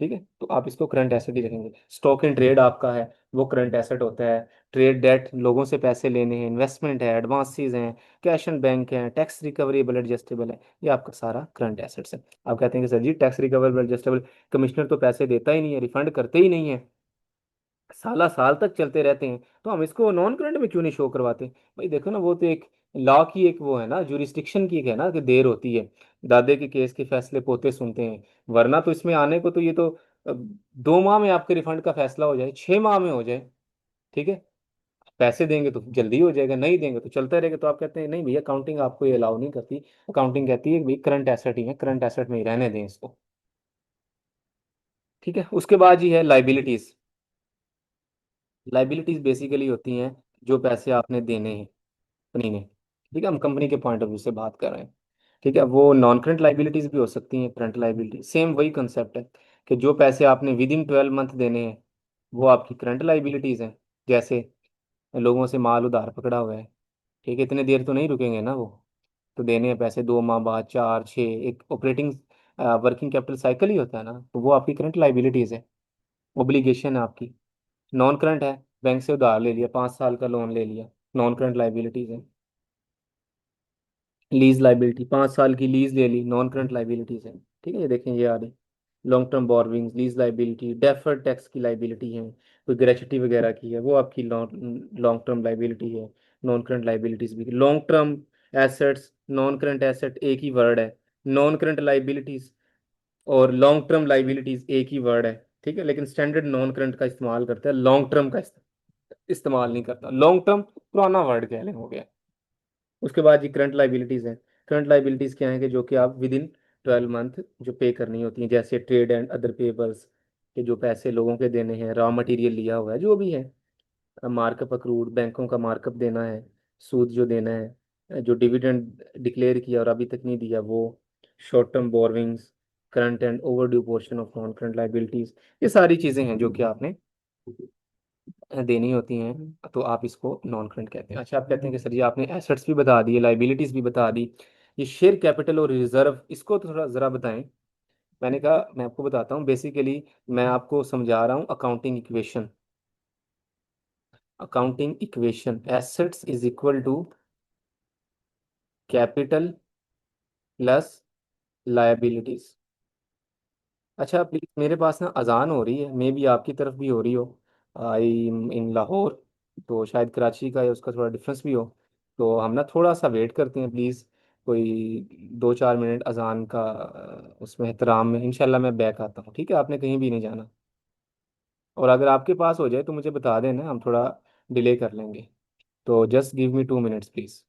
ठीक है, तो आप इसको करंट एसेट ही रखेंगे। स्टॉक इन ट्रेड आपका है, वो करंट एसेट होता है। ट्रेड डेट, लोगों से पैसे लेने हैं, इन्वेस्टमेंट है, एडवांसेस हैं, कैश एंड बैंक है, टैक्स रिकवरेबल एडजस्टेबल है, ये आपका सारा करंट एसेट्स है। आप कहते हैं कि सर जी टैक्स रिकवरेबल एडजस्टेबल, कमिश्नर तो पैसे देता ही नहीं है, रिफंड करते ही नहीं है, साला साल तक चलते रहते हैं, तो हम इसको नॉन करंट में क्यों नहीं शो करवाते? भाई देखो ना, वो तो एक लॉ की एक वो है ना, जुरिस्डिक्शन की एक है ना, कि देर होती है। दादे के केस के फैसले पोते सुनते हैं, वरना तो इसमें आने को तो ये तो 2 माह में आपके रिफंड का फैसला हो जाए, 6 माह में हो जाए। ठीक है। पैसे देंगे तो जल्दी हो जाएगा, नहीं देंगे तो चलता रहेगा। तो आप कहते हैं नहीं भैया, अकाउंटिंग आपको ये अलाउ नहीं करती। अकाउंटिंग कहती है कि भाई करंट एसेट ही है, करंट एसेट में ही रहने दें इसको। ठीक है। उसके बाद ही है लाइबिलिटीज। लाइबिलिटीज बेसिकली होती हैं जो पैसे आपने देने हैं कंपनी ने। ठीक है, हम कंपनी के पॉइंट ऑफ व्यू से बात कर रहे हैं। ठीक है, वो नॉन करंट लाइबिलिटीज भी हो सकती हैं, करंट लाइबिलिटी सेम वही कंसेप्ट है, कि जो पैसे आपने विद इन 12 मंथ देने हैं वो आपकी करंट लाइबिलिटीज हैं। जैसे लोगों से माल उधार पकड़ा हुआ है, ठीक है, इतने देर तो नहीं रुकेंगे ना वो, तो देने हैं पैसे 2 माह बाद, 4, 6, एक ऑपरेटिंग वर्किंग कैपिटल साइकिल ही होता है ना, तो वो आपकी करंट लाइबिलिटीज है, ओब्लिगेशन है आपकी। नॉन करंट है, बैंक से उधार ले लिया, 5 साल का लोन ले लिया, नॉन करंट लाइबिलिटीज है। लीज लाइबिलिटी, 5 साल की लीज ले ली, नॉन करंट लाइबिलिटीज है। ठीक है, ये देखें ये आ रही। Long term borrowings, lease liability, deferred tax की लाइबिलिटी है, कोई ग्रेच्युटी वगैरह की है, वो आपकी लॉन्ग लॉन्ग टर्म लाइबिलिटी है, नॉन करंट लाइबिलिटीज भी। Long term assets, non current asset एक ही वर्ड है, नॉन करंट लाइबिलिटीज और लॉन्ग टर्म लाइबिलिटीज एक ही वर्ड है। ठीक है, लेकिन स्टैंडर्ड नॉन करंट का इस्तेमाल करता है, लॉन्ग टर्म का इस्तेमाल नहीं करता। लॉन्ग टर्म पुराना वर्ड कह लें, हो गया। उसके बाद ये करंट लाइबिलिटीज हैं। करंट लाइबिलिटीज क्या है कि जो कि आप विद इन 12 मंथ जो पे करनी होती हैं, जैसे ट्रेड एंड अदर पेबल्स, के जो पैसे लोगों के देने हैं, रॉ मटेरियल लिया हुआ है जो भी है, मार्कअप अक्रूड, बैंकों का मार्कअप देना है, सूद जो देना है, जो डिविडेंड डिक्लेयर किया और अभी तक नहीं दिया वो, short term borrowings, current and overdue portion of non current liabilities, ये सारी चीज़ें हैं जो कि आपने देनी होती हैं, तो आप इसको नॉन करंट कहते हैं। अच्छा, आप कहते हैं कि सर जी आपने एसेट्स भी बता दिए, लाइबिलिटीज भी बता दी, ये शेयर कैपिटल और रिजर्व, इसको तो थोड़ा ज़रा बताएं। मैंने कहा मैं आपको बताता हूँ, बेसिकली मैं आपको समझा रहा हूँ accounting equation. Accounting equation, assets is equal to capital plus liabilities. अच्छा प्लीज, मेरे पास ना अजान हो रही है, मे भी आपकी तरफ भी हो रही हो। आई इन लाहौर, तो शायद कराची का या उसका थोड़ा डिफरेंस भी हो। तो हम ना थोड़ा सा वेट करते हैं प्लीज़, कोई 2-4 मिनट अजान का, उसमें एहतराम में इंशाल्लाह मैं बैक आता हूँ। ठीक है, आपने कहीं भी नहीं जाना। और अगर आपके पास हो जाए तो मुझे बता देना, हम थोड़ा डिले कर लेंगे। तो just give me 2 minutes please.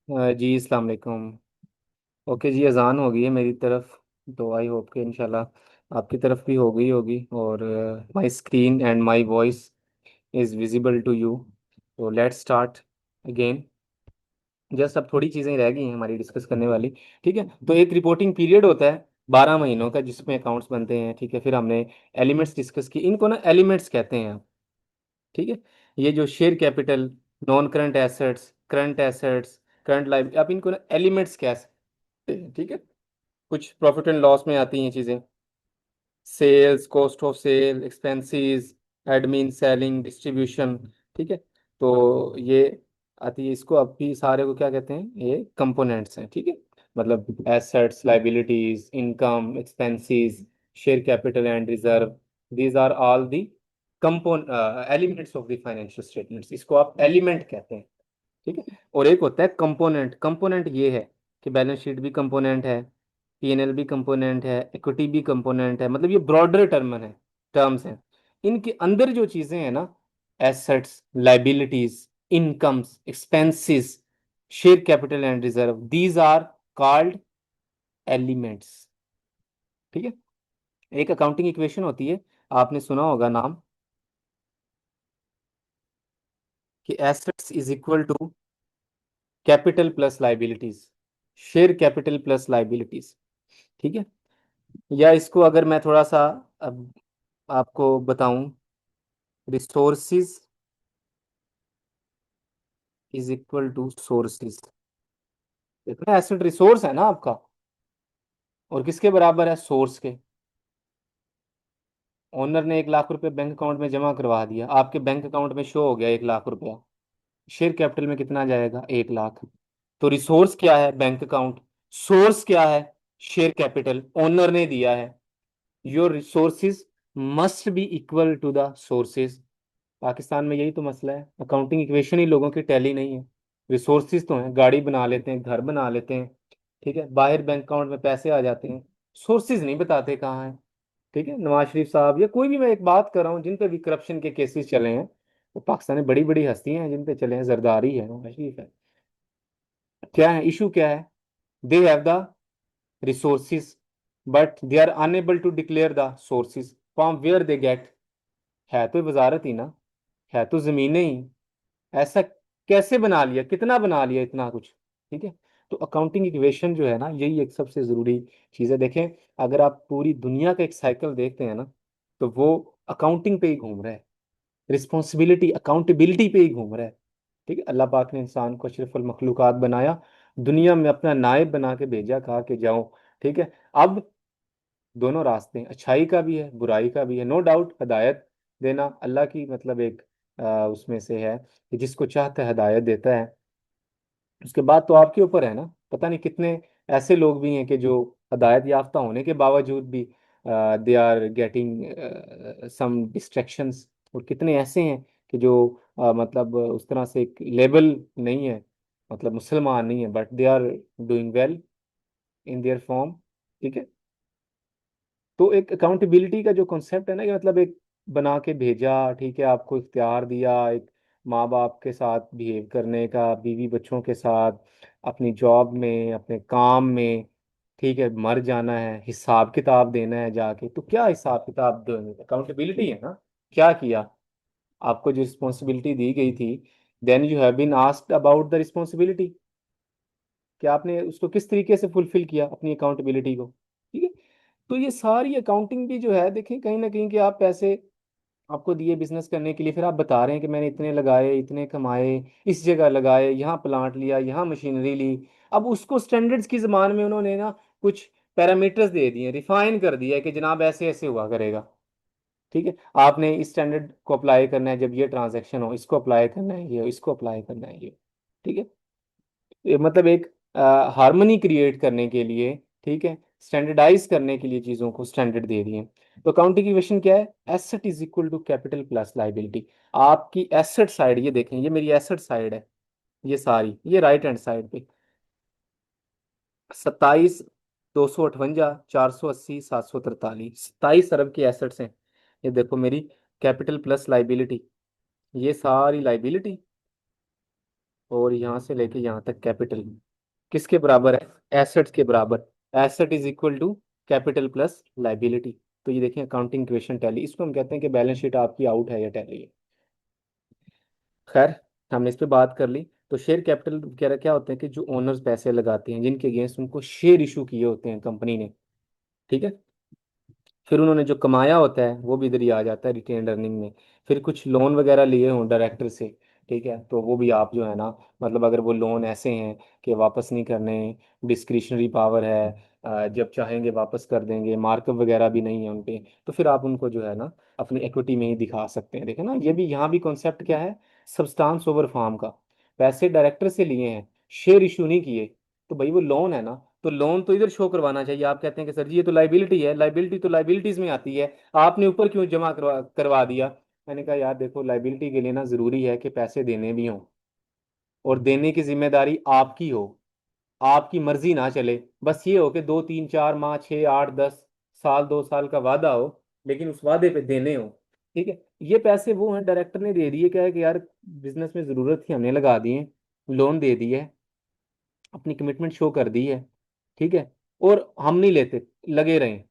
जी अस्सलाम वालेकुम। ओके जी, अजान हो गई है मेरी तरफ, तो आई होप कि इंशाल्लाह आपकी तरफ भी हो गई होगी। और my screen and my voice is visible to you. तो लेट्स स्टार्ट अगेन। जस्ट अब थोड़ी चीज़ें रह गई हैं हमारी डिस्कस करने वाली। ठीक है, तो एक रिपोर्टिंग पीरियड होता है 12 महीनों का जिसमें अकाउंट्स बनते हैं। ठीक है, फिर हमने एलिमेंट्स डिस्कस की, इनको ना एलिमेंट्स कहते हैं। ठीक है, ये जो share capital, non current assets, current assets, current life, आप इनको ना एलिमेंट्स कह सकते हैं। ठीक है, कुछ प्रॉफिट एंड लॉस में आती हैं चीज़ें, sales, cost of sale, expenses, admin, selling, distribution. ठीक है, तो ये आती है, इसको अभी सारे को क्या कहते हैं, ये कंपोनेंट्स हैं। ठीक है, मतलब assets, liabilities, income, expenses, share capital and reserve, these are all the component elements of the financial statements, इसको आप एलिमेंट कहते हैं। ठीक है, और एक होता है कंपोनेंट। कंपोनेंट ये है कि बैलेंस शीट भी कंपोनेंट है, पीएनएल भी कंपोनेंट है, इक्विटी भी कंपोनेंट है, मतलब ये ब्रॉडर टर्म्स हैं। इनके अंदर जो चीजें हैं ना, assets, liabilities, incomes, expenses, share capital and reserve, these are called elements. ठीक है, एक अकाउंटिंग इक्वेशन होती है, आपने सुना होगा नाम, कि assets is equal to capital plus liabilities, share capital plus liabilities. ठीक है, या इसको अगर मैं थोड़ा सा अब आपको बताऊं, resources is equal to sources. देखो एसेट रिसोर्स है ना आपका, और किसके बराबर है, सोर्स के। ओनर ने 1 लाख रुपए बैंक अकाउंट में जमा करवा दिया, आपके बैंक अकाउंट में शो हो गया 1 लाख रुपया, शेयर कैपिटल में कितना जाएगा, 1 लाख। तो रिसोर्स क्या है, बैंक अकाउंट। सोर्स क्या है, शेयर कैपिटल, ओनर ने दिया है। Your resources must be equal to the sources. Pakistan में यही तो मसला है, अकाउंटिंग इक्वेशन ही लोगों की टैली नहीं है। रिसोर्सेज तो हैं, गाड़ी बना लेते हैं, घर बना लेते हैं, ठीक है, बाहर बैंक अकाउंट में पैसे आ जाते हैं, सोर्सेज नहीं बताते कहाँ हैं। ठीक है, नवाज शरीफ साहब या कोई भी, मैं एक बात कर रहा हूँ जिन पे भी करप्शन के केसेस चले हैं, वो पाकिस्तान में बड़ी बड़ी हस्तियां हैं जिन पे चले हैं, जरदारी है, नवाज शरीफ है। क्या है इशू, क्या है, they have the resources but they are unable to declare the sources from where they get. है तो वजारत ही ना, है तो जमीनें ही, ऐसा कैसे बना लिया, कितना बना लिया, इतना कुछ। ठीक है, तो अकाउंटिंग इक्वेशन जो है ना, यही एक सबसे जरूरी चीज है। देखें, अगर आप पूरी दुनिया का एक साइकिल देखते हैं ना, तो वो अकाउंटिंग पे ही घूम रहा है, रिस्पॉन्सिबिलिटी, अकाउंटेबिलिटी पे ही घूम रहा है। ठीक है, अल्लाह पाक ने इंसान को अशरफुल मखलूकात बनाया, दुनिया में अपना नायब बना के भेजा, कहा कि जाओ। ठीक है, अब दोनों रास्ते हैं, अच्छाई का भी है, बुराई का भी है, नो डाउट। हदायत देना अल्लाह की मतलब एक उसमें से है कि जिसको चाहता है हिदायत देता है। उसके बाद तो आपके ऊपर है ना, पता नहीं कितने ऐसे लोग भी हैं कि जो हदायत याफ्ता होने के बावजूद भी they are getting some distractions, और कितने ऐसे हैं कि जो मतलब उस तरह से एक लेबल नहीं है, मतलब मुसलमान नहीं है, but they are doing well in their form. ठीक है, तो एक अकाउंटेबिलिटी का जो कॉन्सेप्ट है ना, कि मतलब एक बना के भेजा, ठीक है, आपको इख्तियार दिया एक माँ बाप के साथ बिहेव करने का, बीवी बच्चों के साथ, अपनी जॉब में, अपने काम में। ठीक है, मर जाना है, हिसाब किताब देना है जाके, तो क्या हिसाब किताब देंगे, अकाउंटेबिलिटी है ना। क्या किया, आपको जो रिस्पॉन्सिबिलिटी दी गई थी, then you have been asked about the responsibility, कि आपने उसको किस तरीके से फुलफिल किया, अपनी अकाउंटेबिलिटी को। ठीक है, तो ये सारी अकाउंटिंग भी जो है, देखें कहीं ना कहीं कि आप पैसे आपको दिए बिजनेस करने के लिए, फिर आप बता रहे हैं कि मैंने इतने लगाए, इतने कमाए, इस जगह लगाए, यहाँ प्लांट लिया, यहाँ मशीनरी ली। अब उसको स्टैंडर्ड्स की जबान में उन्होंने ना कुछ पैरामीटर्स दे दिए, रिफाइन कर दिया है कि जनाब ऐसे ऐसे हुआ करेगा। ठीक है, आपने इस स्टैंडर्ड को अप्लाई करना है, जब ये ट्रांजैक्शन हो इसको अप्लाई करना है, ये इसको अप्लाई करना है, ये। ठीक है, ये मतलब एक हार्मनी क्रिएट करने के लिए, ठीक है, स्टैंडर्डाइज करने के लिए चीज़ों को स्टैंडर्ड दे दिए। तो अकाउंटिंग इक्वेशन क्या है, asset is equal to capital plus liability. आपकी एसेट साइड, ये देखें, ये मेरी एसेट साइड है, ये सारी, ये राइट हैंड साइड पे 27, 258, 480, 743, 27 अरब की एसेट्स हैं। ये देखो मेरी कैपिटल प्लस लाइबिलिटी, ये सारी लाइबिलिटी, और यहाँ से लेके यहाँ तक कैपिटल किसके बराबर है? एसेट्स के बराबर। Asset is equal to capital plus liability. तो ये देखें अकाउंटिंग इक्वेशन टैली, इसको हम कहते हैं कि बैलेंस शीट आपकी आउट है या टैली है। खैर, हमने इस पे बात कर ली। तो शेयर कैपिटल वगैरह क्या होते हैं कि जो ओनर्स पैसे लगाते हैं, जिनके अगेंस्ट उनको शेयर इशू किए होते हैं कंपनी ने, ठीक है। फिर उन्होंने जो कमाया होता है वो भी इधर ही आ जाता है रिटेन्ड अर्निंग में। फिर कुछ लोन वगैरह लिए हों डायरेक्टर से, ठीक है, तो वो भी आप जो है ना, मतलब अगर वो लोन ऐसे हैं कि वापस नहीं करने, डिस्क्रिशनरी पावर है, जब चाहेंगे वापस कर देंगे, मार्कअप वगैरह भी नहीं है उन पे, तो फिर आप उनको जो है ना अपनी इक्विटी में ही दिखा सकते हैं। देखें ना, ये भी यहाँ भी कॉन्सेप्ट क्या है, सब्सटेंस ओवर फॉर्म का। पैसे डायरेक्टर से लिए हैं, शेयर इशू नहीं किए, तो भाई वो लोन है ना, तो लोन तो इधर शो करवाना चाहिए। आप कहते हैं कि सर जी ये तो लाइबिलिटी है, लाइबिलिटी तो लाइबिलिटीज में आती है, आपने ऊपर क्यों जमा करवा करवा दिया? मैंने कहा यार देखो, लाइबिलिटी के लिए ना जरूरी है कि पैसे देने भी हों, और देने की जिम्मेदारी आपकी हो, आपकी मर्जी ना चले। बस ये हो कि 2 3 4 माह 6 8 10 साल 2 साल का वादा हो, लेकिन उस वादे पे देने हो, ठीक है। ये पैसे वो हैं डायरेक्टर ने दे दिए, क्या है कि यार बिजनेस में जरूरत थी, हमने लगा दिए, लोन दे दिए, अपनी कमिटमेंट शो कर दी है, ठीक है, और हम नहीं लेते, लगे रहें,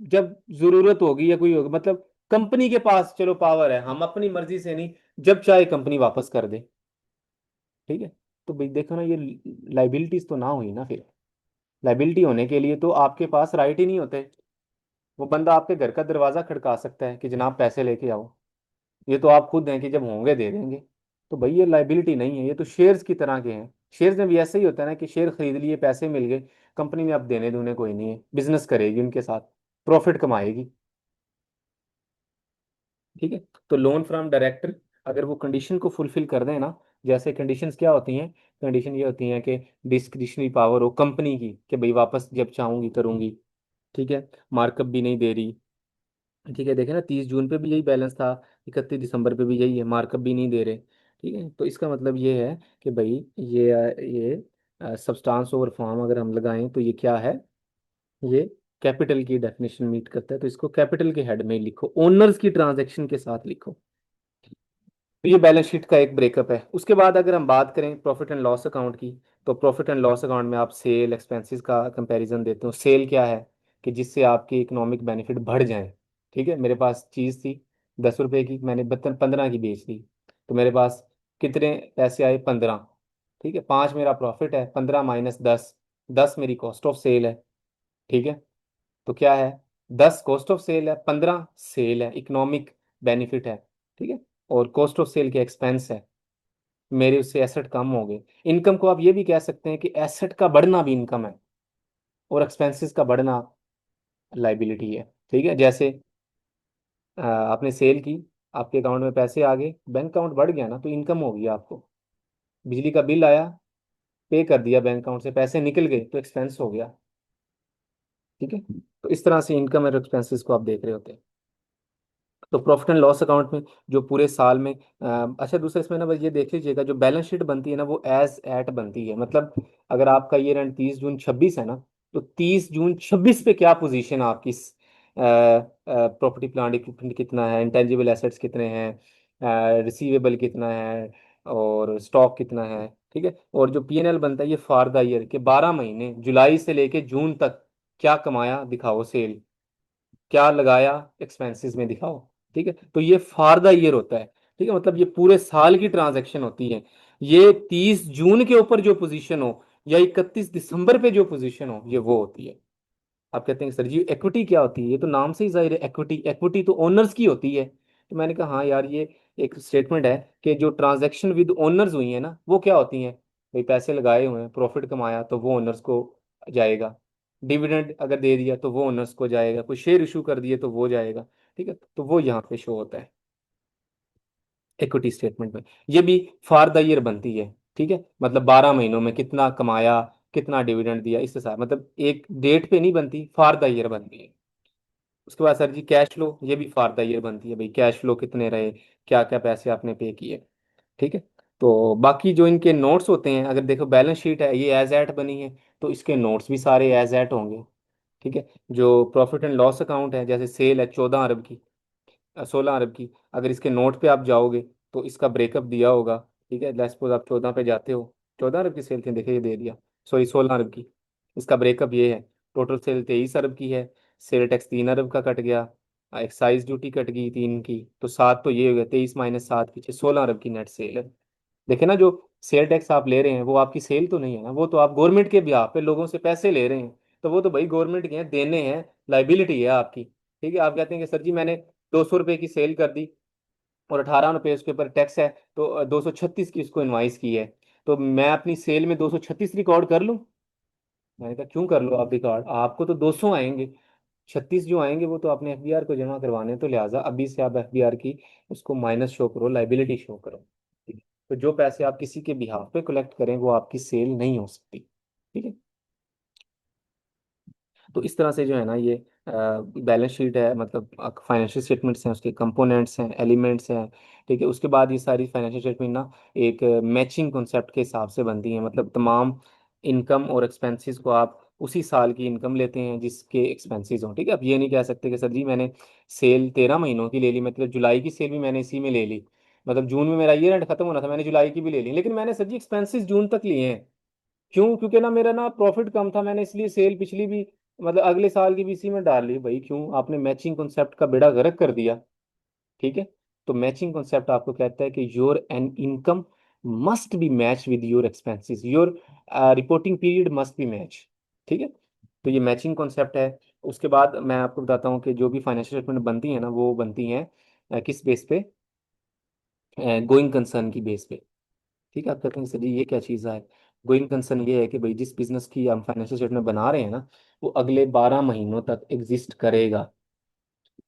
जब जरूरत होगी या कोई होगी, मतलब कंपनी के पास चलो पावर है, हम अपनी मर्जी से नहीं, जब चाहे कंपनी वापस कर दे, ठीक है। तो भाई देखो ना, ये लाइबिलिटीज तो ना हुई ना फिर। लाइबिलिटी होने के लिए तो आपके पास राइट ही नहीं होते। वो बंदा आपके घर का दरवाजा खड़का सकता है कि जनाब पैसे लेके आओ, ये तो आप खुद हैं कि जब होंगे दे देंगे। तो भाई ये लाइबिलिटी नहीं है, ये तो शेयर्स की तरह के हैं। शेयर्स में भी ऐसा ही होता है ना कि शेयर खरीद लिए, पैसे मिल गए, कंपनी में अब देने दूने कोई नहीं है, बिजनेस करेगी उनके साथ, प्रॉफिट कमाएगी, ठीक है। तो लोन फ्रॉम डायरेक्टर, अगर वो कंडीशन को फुलफिल कर दें ना, जैसे कंडीशंस क्या होती हैं, कंडीशन ये होती हैं कि डिस्क्रिशनरी पावर हो कंपनी की कि भाई वापस जब चाहूंगी करूंगी, ठीक है, मार्कअप भी नहीं दे रही, ठीक है। देखे ना 30 जून पे भी यही बैलेंस था, 31 दिसंबर पे भी यही है, मार्कअप भी नहीं दे रहे, ठीक है। तो इसका मतलब ये है कि भाई ये सब्सटेंस ओवर फॉर्म अगर हम लगाएं तो ये क्या है, ये कैपिटल की डेफिनेशन मीट करता है, तो इसको कैपिटल के हेड में ही लिखो, ओनर्स की ट्रांजैक्शन के साथ लिखो। तो ये बैलेंस शीट का एक ब्रेकअप है। उसके बाद अगर हम बात करें प्रॉफिट एंड लॉस अकाउंट की, तो प्रॉफिट एंड लॉस अकाउंट में आप सेल एक्सपेंसेस का कंपैरिजन देते हो। सेल क्या है कि जिससे आपकी इकोनॉमिक बेनिफिट बढ़ जाए, ठीक है। मेरे पास चीज़ थी 10 रुपए की, मैंने 15 की बेच दी, तो मेरे पास कितने पैसे आए? 15, ठीक है। 5 मेरा प्रॉफिट है, 15 - 10, 10 मेरी कॉस्ट ऑफ सेल है, ठीक है। तो क्या है, 10 कॉस्ट ऑफ सेल है, 15 सेल है, इकोनॉमिक बेनिफिट है, ठीक है। और कॉस्ट ऑफ सेल के एक्सपेंस है, मेरे उससे एसेट कम हो गए। इनकम को आप ये भी कह सकते हैं कि एसेट का बढ़ना भी इनकम है, और एक्सपेंसेस का बढ़ना लाइबिलिटी है, ठीक है। जैसे आपने सेल की, आपके अकाउंट में पैसे आ गए, बैंक अकाउंट बढ़ गया ना, तो इनकम होगी आपको। बिजली का बिल आया, पे कर दिया बैंक अकाउंट से, पैसे निकल गए तो एक्सपेंस हो गया, ठीक है। तो इस तरह से इनकम और एक्सपेंसेस को आप देख रहे होते हैं। तो प्रॉफिट एंड लॉस अकाउंट में जो पूरे साल में अच्छा, दूसरा इसमें ना बस ये देख लीजिएगा, जो बैलेंस शीट बनती है ना वो एज एट बनती है। मतलब अगर आपका ईयर एंड 30 जून 26 है ना, तो 30 जून 26 पे क्या पोजीशन आपकी, प्रॉपर्टी प्लांट इक्विपमेंट कितना है, इंटेंजिबल एसेट्स कितने हैं, रिसीवेबल कितना है, और स्टॉक कितना है, ठीक है। और जो पीएनएल बनता है ये फॉर द ईयर के 12 महीने, जुलाई से लेके जून तक, क्या कमाया दिखाओ, सेल क्या लगाया, एक्सपेंसेस में दिखाओ, ठीक है। तो ये फॉर द ईयर होता है, ठीक है, मतलब ये पूरे साल की ट्रांजैक्शन होती है। ये 30 जून के ऊपर जो पोजीशन हो या 31 दिसंबर पे जो पोजीशन हो, ये वो होती है। आप कहते हैं सर जी इक्विटी क्या होती है, ये तो नाम से ही जाहिर है, इक्विटी, इक्विटी तो ओनर्स की होती है। तो मैंने कहा हाँ यार, ये एक स्टेटमेंट है कि जो ट्रांजैक्शन विद ओनर्स हुई है ना वो क्या होती हैं, भाई पैसे लगाए हुए हैं, प्रॉफिट कमाया तो वो ओनर्स को जाएगा, डिविडेंड अगर दे दिया तो वो ओनर्स को जाएगा, कोई शेयर इशू कर दिए तो वो जाएगा, ठीक है। तो वो यहाँ पे शो होता है इक्विटी स्टेटमेंट में। ये भी फॉर द ईयर बनती है, ठीक है, मतलब 12 महीनों में कितना कमाया, कितना डिविडेंड दिया, इसके साथ, मतलब एक डेट पे नहीं बनती, फॉर द ईयर बनती है। उसके बाद सर जी कैश फ्लो, ये भी फॉर द ईयर बनती है, भाई कैश फ्लो कितने रहे, क्या क्या पैसे आपने पे किए, ठीक है। तो बाकी जो इनके नोट्स होते हैं, अगर देखो बैलेंस शीट है ये एज एट बनी है, तो इसके नोट्स भी सारे एज एट होंगे, ठीक है। जो प्रॉफिट एंड लॉस अकाउंट है, जैसे सेल है 14 अरब की, 16 अरब की, अगर इसके नोट पे आप जाओगे तो इसका ब्रेकअप दिया होगा, ठीक है, लेट्स सपोज आप 14 पे जाते हो, 14 अरब की सेल थी, देखिए ये दे दिया, सॉरी 16 अरब की। इसका ब्रेकअप ये है, टोटल सेल 23 अरब की है, सेल टैक्स 3 अरब का कट गया, एक्साइज ड्यूटी कट गई 3 की, तो 7, तो ये हो गया 23 - 7 पीछे 16 अरब की नेट सेल है। देखे ना, जो सेल टैक्स आप ले रहे हैं वो आपकी सेल तो नहीं है ना, वो तो आप गवर्नमेंट के बिहाफ पे लोगों से पैसे ले रहे हैं, तो वो तो भाई गवर्नमेंट के हैं, देने हैं, लाइबिलिटी है आपकी। ठीक है, आप कहते हैं कि सर जी मैंने 200 रुपये की सेल कर दी और 18 रुपये उसके ऊपर टैक्स है, तो 236 की उसको इनवाइस की है, तो मैं अपनी सेल में 236 रिकॉर्ड कर लूँ? मैंने कहा क्यों कर लो आप रिकॉर्ड, आपको तो 200 आएंगे, 36 जो आएंगे वो तो आपने एफबीआर को जमा करवाने हैं, तो लिहाजा अभी से आप एफबीआर की उसको माइनस शो करो, लाइबिलिटी शो करो। ठीक है? तो जो पैसे आप किसी के बिहाफ पे कलेक्ट करें वो आपकी सेल नहीं हो सकती। ठीक है, तो इस तरह से जो है ना ये बैलेंस शीट है, मतलब फाइनेंशियल स्टेटमेंट्स हैं, उसके कंपोनेंट्स हैं, एलिमेंट्स हैं। ठीक है, उसके बाद ये सारी फाइनेंशियल स्टेटमेंट ना एक मैचिंग कॉन्सेप्ट के हिसाब से बनती हैं, मतलब तमाम इनकम और एक्सपेंसेस को आप उसी साल की इनकम लेते हैं जिसके एक्सपेंसेस हों। ठीक है, अब ये नहीं कह सकते कि सर जी मैंने सेल 13 महीनों की ले ली, मतलब जुलाई की सेल भी मैंने इसी में ले ली, मतलब जून में मेरा ईयर एंड खत्म होना था, मैंने जुलाई की भी ले ली, लेकिन मैंने सर जी एक्सपेंसेस जून तक लिए हैं। क्यों? क्योंकि ना मेरा ना प्रॉफिट कम था, मैंने इसलिए सेल पिछली भी, मतलब अगले साल की भी इसी में डाल ली। भाई क्यों? आपने मैचिंग कॉन्सेप्ट का बेड़ा गर्क कर दिया। ठीक है, तो मैचिंग कॉन्सेप्ट आपको कहता है कि your an income must be match with your expenses, your reporting period must be match. ठीक है, तो ये मैचिंग कॉन्सेप्ट है। उसके बाद मैं आपको बताता हूँ कि जो भी फाइनेंशियल स्टेटमेंट बनती है ना वो बनती हैं किस बेस पे? गोइंग कंसर्न की बेस पे। ठीक है, आप कहते हैं सर जी ये क्या चीज़ है? गोइंग कंसर्न ये है कि भाई जिस बिजनेस की हम फाइनेंशियल स्टेटमेंट बना रहे हैं ना वो अगले 12 महीनों तक एग्जिस्ट करेगा,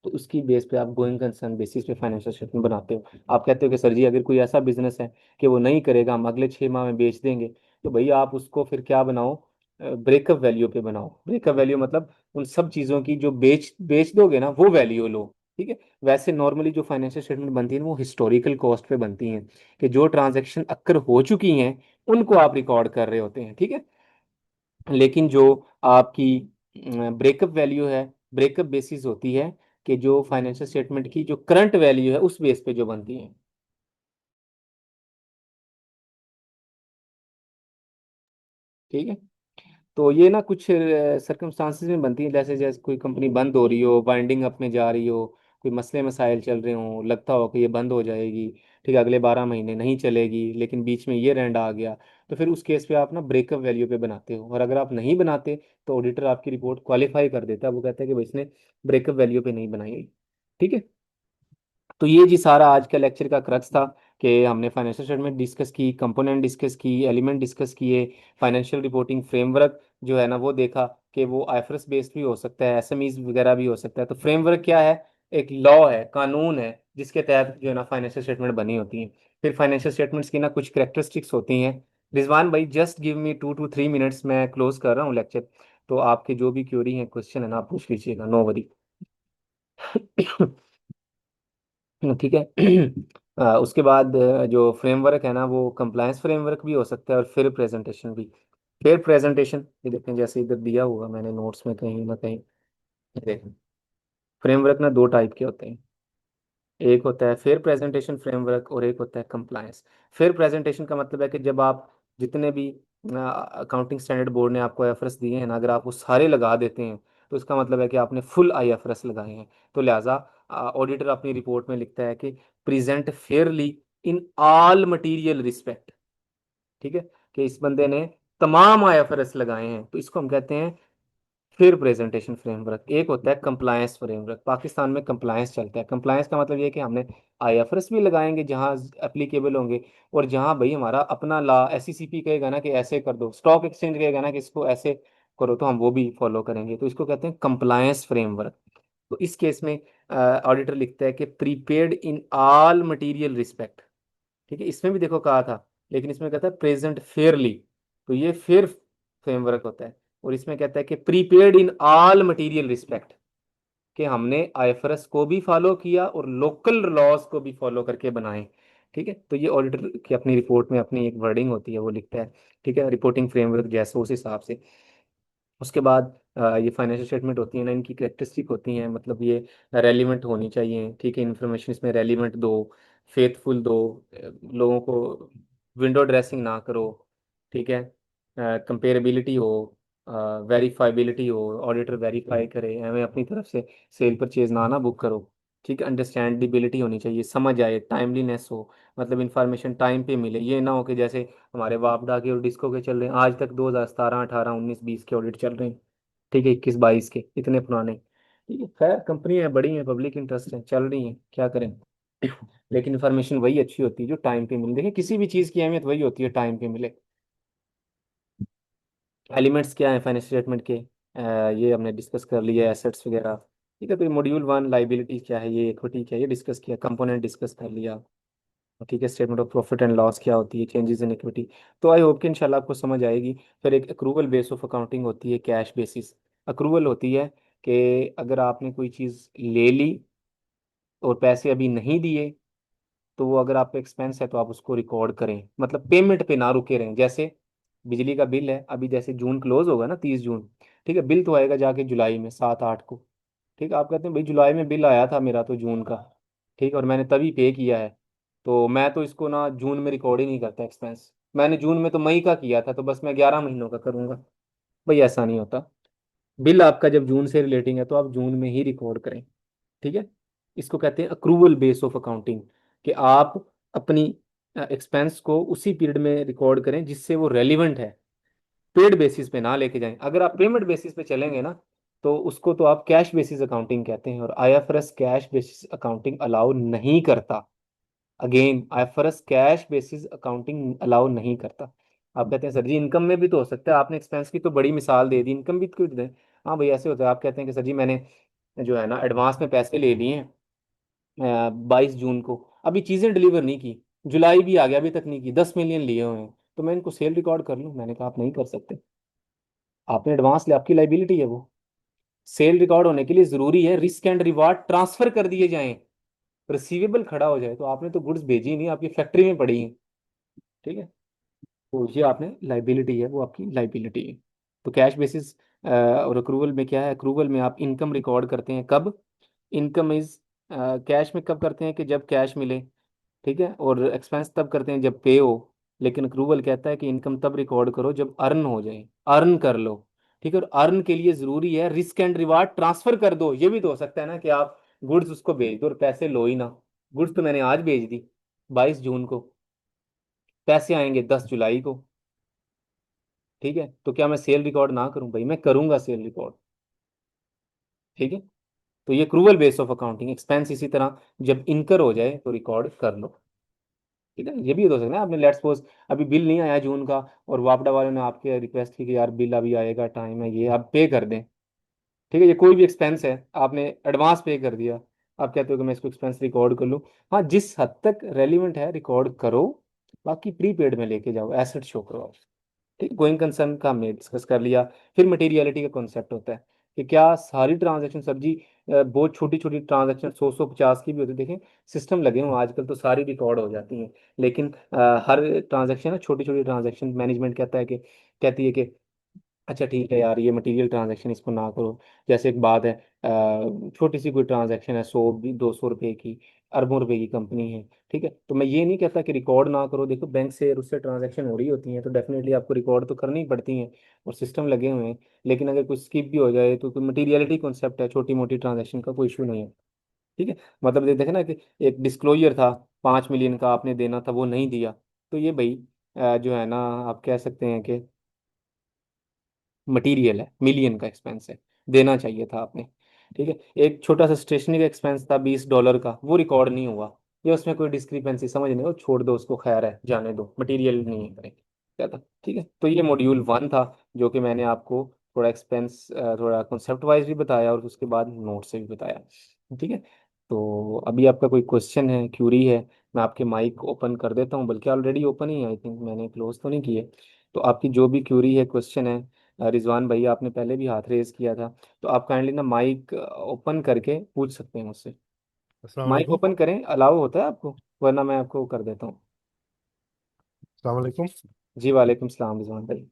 तो उसकी बेस पे आप गोइंग कंसर्न बेसिस पे फाइनेंशियल स्टेटमेंट बनाते हो। आप कहते हो कि सर जी अगर कोई ऐसा बिजनेस है कि वो नहीं करेगा, हम अगले 6 माह में बेच देंगे, तो भाई आप उसको फिर क्या बनाओ? ब्रेकअप वैल्यू पे बनाओ। ब्रेकअप वैल्यू मतलब उन सब चीज़ों की जो बेच बेच दोगे ना वो वैल्यू लो। ठीक है, वैसे नॉर्मली जो फाइनेंशियल स्टेटमेंट बनती है ना वो हिस्टोरिकल कॉस्ट पे बनती हैं, कि जो ट्रांजैक्शन अक्कर हो चुकी हैं उनको आप रिकॉर्ड कर रहे होते हैं। ठीक है, लेकिन जो आपकी ब्रेकअप वैल्यू है, ब्रेकअप बेसिस होती है कि जो फाइनेंशियल स्टेटमेंट की जो करंट वैल्यू है उस बेस पे जो बनती है। ठीक है, तो ये ना कुछ सर्कमस्टांसिस में बनती है, जैसे जैसे कोई कंपनी बंद हो रही हो, वाइंडिंग अप में जा रही हो, कोई मसले मसाइल चल रहे हो, लगता हो कि ये बंद हो जाएगी, ठीक है, अगले 12 महीने नहीं चलेगी, लेकिन बीच में ये एंड आ गया, तो फिर उस केस पे आप ना ब्रेकअप वैल्यू पे बनाते हो, और अगर आप नहीं बनाते तो ऑडिटर आपकी रिपोर्ट क्वालिफाई कर देता है, वो कहता है कि भाई इसने ब्रेकअप वैल्यू पे नहीं बनाई हुई। ठीक है, तो ये जी सारा आज का लेक्चर का क्रक्स था, कि हमने फाइनेंशियल स्टेटमेंट डिस्कस की, कंपोनेंट डिस्कस की, एलिमेंट डिस्कस किए, फाइनेंशियल रिपोर्टिंग फ्रेमवर्क जो है ना वो देखा कि वो आईएफआरएस बेस्ड भी हो सकता है, एसएमईज वगैरह भी हो सकता है। तो फ्रेमवर्क क्या है? एक लॉ है, कानून है, जिसके तहत जो है ना फाइनेंशियल स्टेटमेंट बनी होती है। फिर फाइनेंशियल स्टेटमेंट्स की ना कुछ करेक्टरिस्टिक्स होती हैं। रिजवान भाई just give me 2 to 3 minutes, मैं क्लोज कर रहा हूँ लेक्चर, तो आपके जो भी क्वेरी हैं, क्वेश्चन है ना, आप पूछ लीजिएगा, नो वरी। ठीक है। उसके बाद जो फ्रेमवर्क है ना वो कंप्लायंस फ्रेमवर्क भी हो सकता है और फिर प्रेजेंटेशन भी। फिर प्रेजेंटेशन ये देखें, जैसे इधर दिया हुआ मैंने नोट्स में कहीं ना कहीं, ये देखें, फ्रेमवर्क ना दो टाइप के होते हैं, एक होता है फेयर प्रेजेंटेशन फ्रेमवर्क और एक होता है कंप्लायंस। फेयर प्रेजेंटेशन का मतलब है कि जब आप जितने भी अकाउंटिंग स्टैंडर्ड बोर्ड ने आपको आईएफआरएस दिए हैं ना, अगर आप वो सारे लगा देते हैं तो इसका मतलब है कि आपने फुल आईएफआरएस लगाए हैं। तो लिहाजा ऑडिटर अपनी रिपोर्ट में लिखता है कि present Fairlie in all material respect. ठीक है, कि इस बंदे ने तमाम आईएफआरएस लगाए हैं, तो इसको हम कहते हैं फिर प्रेजेंटेशन फ्रेमवर्क। एक होता है कंप्लायंस फ्रेमवर्क, पाकिस्तान में कंप्लायंस चलता है। कंप्लायंस का मतलब ये है कि हमने आईएफआरएस भी लगाएंगे जहां एप्लीकेबल होंगे, और जहां भाई हमारा अपना लॉ एसईसीपी कहेगा ना कि ऐसे कर दो, स्टॉक एक्सचेंज कहेगा ना कि इसको ऐसे करो, तो हम वो भी फॉलो करेंगे, तो इसको कहते हैं कंप्लायंस फ्रेमवर्क। तो इस केस में ऑडिटर लिखता है कि prepaid in all material respect. ठीक है, इसमें भी देखो कहा था, लेकिन इसमें कहता है प्रेजेंट फेयरली, तो ये फेयर फ्रेमवर्क होता है। और इसमें कहता है कि prepaid in all material respect, कि हमने आईएफआरएस को भी फॉलो किया और लोकल लॉज को भी फॉलो करके बनाए। ठीक है, तो ये ऑडिटर की अपनी रिपोर्ट में अपनी एक वर्डिंग होती है, वो लिखता है। ठीक है, रिपोर्टिंग फ्रेमवर्क जैसे उस हिसाब से। उसके बाद ये फाइनेंशियल स्टेटमेंट होती है ना, इनकी करेक्टरिस्टिक होती हैं, मतलब ये रेलिवेंट होनी चाहिए। ठीक है, इन्फॉर्मेशन इसमें रेलिवेंट दो, फेथफुल दो लोगों को, विंडो ड्रेसिंग ना करो, ठीक है, कंपेरेबिलिटी हो, वेरीफाइबिलिटी हो, ऑडिटर वेरीफाई करे, हमें अपनी तरफ से सेल परचेज ना बुक करो, ठीक है, अंडरस्टैंडेबिलिटी होनी चाहिए, समझ आए, टाइमलीनेस हो, मतलब इंफॉर्मेशन टाइम पे मिले, ये ना हो कि जैसे हमारे वापडा के और डिस्को के चल रहे हैं आज तक, 2017 18 19 20 के ऑडिट चल रहे हैं, ठीक है, 21 22 के, इतने पुराने, ठीक है, खैर कंपनी है, बड़ी है, पब्लिक इंटरेस्ट है, चल रही है, क्या करें। लेकिन इन्फॉर्मेशन वही अच्छी होती है जो टाइम पे मिले, देखिए किसी भी चीज़ की अहमियत वही होती है टाइम पे मिले। एलिमेंट्स क्या है फाइनेंशियल स्टेटमेंट के, ये हमने डिस्कस कर लिया, एसेट्स वगैरह, ठीक है, तो मॉड्यूल 1 लाइबिलिटी क्या है, ये इक्विटी क्या है, ये डिस्कस किया, कंपोनेंट डिस्कस कर लिया, ठीक है, statement of profit and loss क्या होती है, चेंजेस इन इक्विटी, तो आई होप कि इंशाल्लाह आपको समझ आएगी। फिर एक अक्रूवल बेस ऑफ अकाउंटिंग होती है, कैश बेसिस अक्रूवल होती है, कि अगर आपने कोई चीज़ ले ली और पैसे अभी नहीं दिए, तो वो अगर आप पे एक्सपेंस है तो आप उसको रिकॉर्ड करें, मतलब पेमेंट पे ना रुके रहें। जैसे बिजली का बिल है, अभी जैसे जून क्लोज होगा ना, 30 जून, ठीक है, बिल तो आएगा जाके जुलाई में 7 8 को, ठीक है, आप कहते हैं भाई जुलाई में बिल आया था मेरा तो जून का, ठीक है, और मैंने तभी पे किया है, तो मैं तो इसको ना जून में रिकॉर्ड ही नहीं करता एक्सपेंस, मैंने जून में तो मई का किया था, तो बस मैं 11 महीनों का करूंगा। भाई ऐसा नहीं होता, बिल आपका जब जून से रिलेटिंग है तो आप जून में ही रिकॉर्ड करें, ठीक है। इसको कहते हैं अक्रूवल बेस ऑफ अकाउंटिंग, कि आप अपनी एक्सपेंस को उसी पीरियड में रिकॉर्ड करें जिससे वो रेलिवेंट है, पेड बेसिस पे ना लेके जाएं। अगर आप पेमेंट बेसिस पे चलेंगे ना, तो उसको तो आप कैश बेसिस अकाउंटिंग कहते हैं, और IFRS cash basis accounting allow नहीं करता। Again IFRS cash basis accounting allow नहीं करता। आप कहते हैं सर जी इनकम में भी तो हो सकता है, आपने एक्सपेंस की तो बड़ी मिसाल दे दी, इनकम भी क्यों दें। हाँ भाई ऐसे होता है, आप कहते हैं कि सर जी मैंने जो है ना एडवांस में पैसे ले लिए हैं 22 जून को, अभी चीज़ें डिलीवर नहीं की, जुलाई भी आ गया अभी तक नहीं की, 10 मिलियन लिए हुए हैं, तो मैं इनको सेल रिकॉर्ड कर लूँ। मैंने कहा आप नहीं कर सकते, आपने एडवांस ले, आपकी लाइबिलिटी है वो। सेल रिकॉर्ड होने के लिए जरूरी है रिस्क एंड रिवार्ड ट्रांसफर कर दिए जाएं, रिसीवेबल खड़ा हो जाए, तो आपने तो गुड्स भेजी नहीं, आपकी फैक्ट्री में पड़ी है, ठीक है, तो ये आपने लाइबिलिटी है, वो आपकी लाइबिलिटी है। तो कैश बेसिस और अक्रूवल में क्या है, अक्रूवल में आप इनकम रिकॉर्ड करते हैं कब, इनकम इज कैश में कब करते हैं कि जब कैश मिले, ठीक है, और एक्सपेंस तब करते हैं जब पे हो। लेकिन अक्रूवल कहता है कि इनकम तब रिकॉर्ड करो जब अर्न हो जाए, अर्न कर लो, ठीक है, और अर्न के लिए जरूरी है रिस्क एंड रिवार्ड ट्रांसफर कर दो। ये भी तो हो सकता है ना कि आप गुड्स उसको भेज दो और पैसे लो ही ना, गुड्स तो मैंने आज भेज दी 22 जून को, पैसे आएंगे 10 जुलाई को, ठीक है, तो क्या मैं सेल रिकॉर्ड ना करूं, भाई मैं करूंगा सेल रिकॉर्ड, ठीक है। तो ये cruel base of accounting, expense इसी तरह जब इनकर हो जाए तो रिकॉर्ड कर लो, ठीक है। ये भी तो हो सकता है आपने लेट्स सपोज अभी बिल नहीं आया जून का, और वापडा वालों ने आपके रिक्वेस्ट की कि यार बिल अभी आएगा, टाइम है, ये आप पे कर दें, ठीक है, ये कोई भी एक्सपेंस है, आपने एडवांस पे कर दिया, आप कहते हो कि मैं इसको एक्सपेंस रिकॉर्ड कर लूँ, हाँ जिस हद तक रेलिवेंट है रिकॉर्ड करो, बाकी प्रीपेड में लेके जाओ, एसेट शो करो, ठीक, गोइंग कंसर्न का हमने डिस्कस कर लिया। फिर मटेरियलिटी का कॉन्सेप्ट होता है कि क्या सारी ट्रांजैक्शन सब्जी, बहुत छोटी छोटी ट्रांजैक्शन 100 150 की भी होती है, देखें सिस्टम लगे हुए हैं आजकल तो सारी रिकॉर्ड हो जाती हैं, लेकिन हर ट्रांजैक्शन है, छोटी छोटी ट्रांजैक्शन मैनेजमेंट कहता है कि, कहती है कि अच्छा ठीक है यार ये मटेरियल ट्रांजैक्शन इसको ना करो। जैसे एक बात है, छोटी सी कोई ट्रांजैक्शन है 100 200 रुपए की, अरबों रुपए की कंपनी है, ठीक है, तो मैं ये नहीं कहता कि रिकॉर्ड ना करो, देखो बैंक से और उससे ट्रांजैक्शन हो रही होती है तो डेफिनेटली आपको रिकॉर्ड तो करनी ही पड़ती हैं, और सिस्टम लगे हुए हैं। लेकिन अगर कुछ स्किप भी हो जाए तो कोई मटीरियलिटी कॉन्सेप्ट है, छोटी मोटी ट्रांजैक्शन का कोई इशू नहीं है, ठीक है। मतलब देखे ना कि एक डिस्क्लोजर था 5 मिलियन का आपने देना था वो नहीं दिया, तो ये भाई जो है ना, आप कह सकते हैं कि मटेरियल है, मिलियन का एक्सपेंस है, देना चाहिए था आपने, ठीक है। एक छोटा सा स्टेशनरी का एक्सपेंस था $20 का, वो रिकॉर्ड नहीं हुआ, ये उसमें कोई डिस्क्रिपेंसी समझ नहीं, वो छोड़ दो उसको, खैर है जाने दो, मटेरियल नहीं है करेंगे, क्या था, ठीक है। तो ये मॉड्यूल 1 था, जो कि मैंने आपको थोड़ा एक्सपेंस, थोड़ा कॉन्सेप्ट वाइज भी बताया और उसके बाद नोट से भी बताया, ठीक है। तो अभी आपका कोई क्वेश्चन है, क्यूरी है, मैं आपके माइक ओपन कर देता हूँ, बल्कि ऑलरेडी ओपन ही है, आई थिंक मैंने क्लोज तो नहीं किए। तो आपकी जो भी क्यूरी है, क्वेश्चन है, रिजवान भाई आपने पहले भी हाथ रेज किया था, तो आप काइंडली ना माइक ओपन करके पूछ सकते हैं मुझसे। अस्सलाम माइक वालेकुम। ओपन करें, अलाउ होता है आपको, वरना मैं आपको कर देता हूँ। अस्सलाम वालेकुम। जी वालेकुम सलाम रिजवान भाई।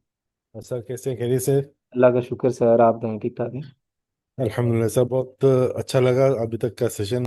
सर कैसे हैं? खैरियत से? अल्लाह का शुक्र सर, आप बताएं ठीक ठाक हैं। अल्हम्दुलिल्लाह सर, बहुत अच्छा लगा अभी तक का सेशन।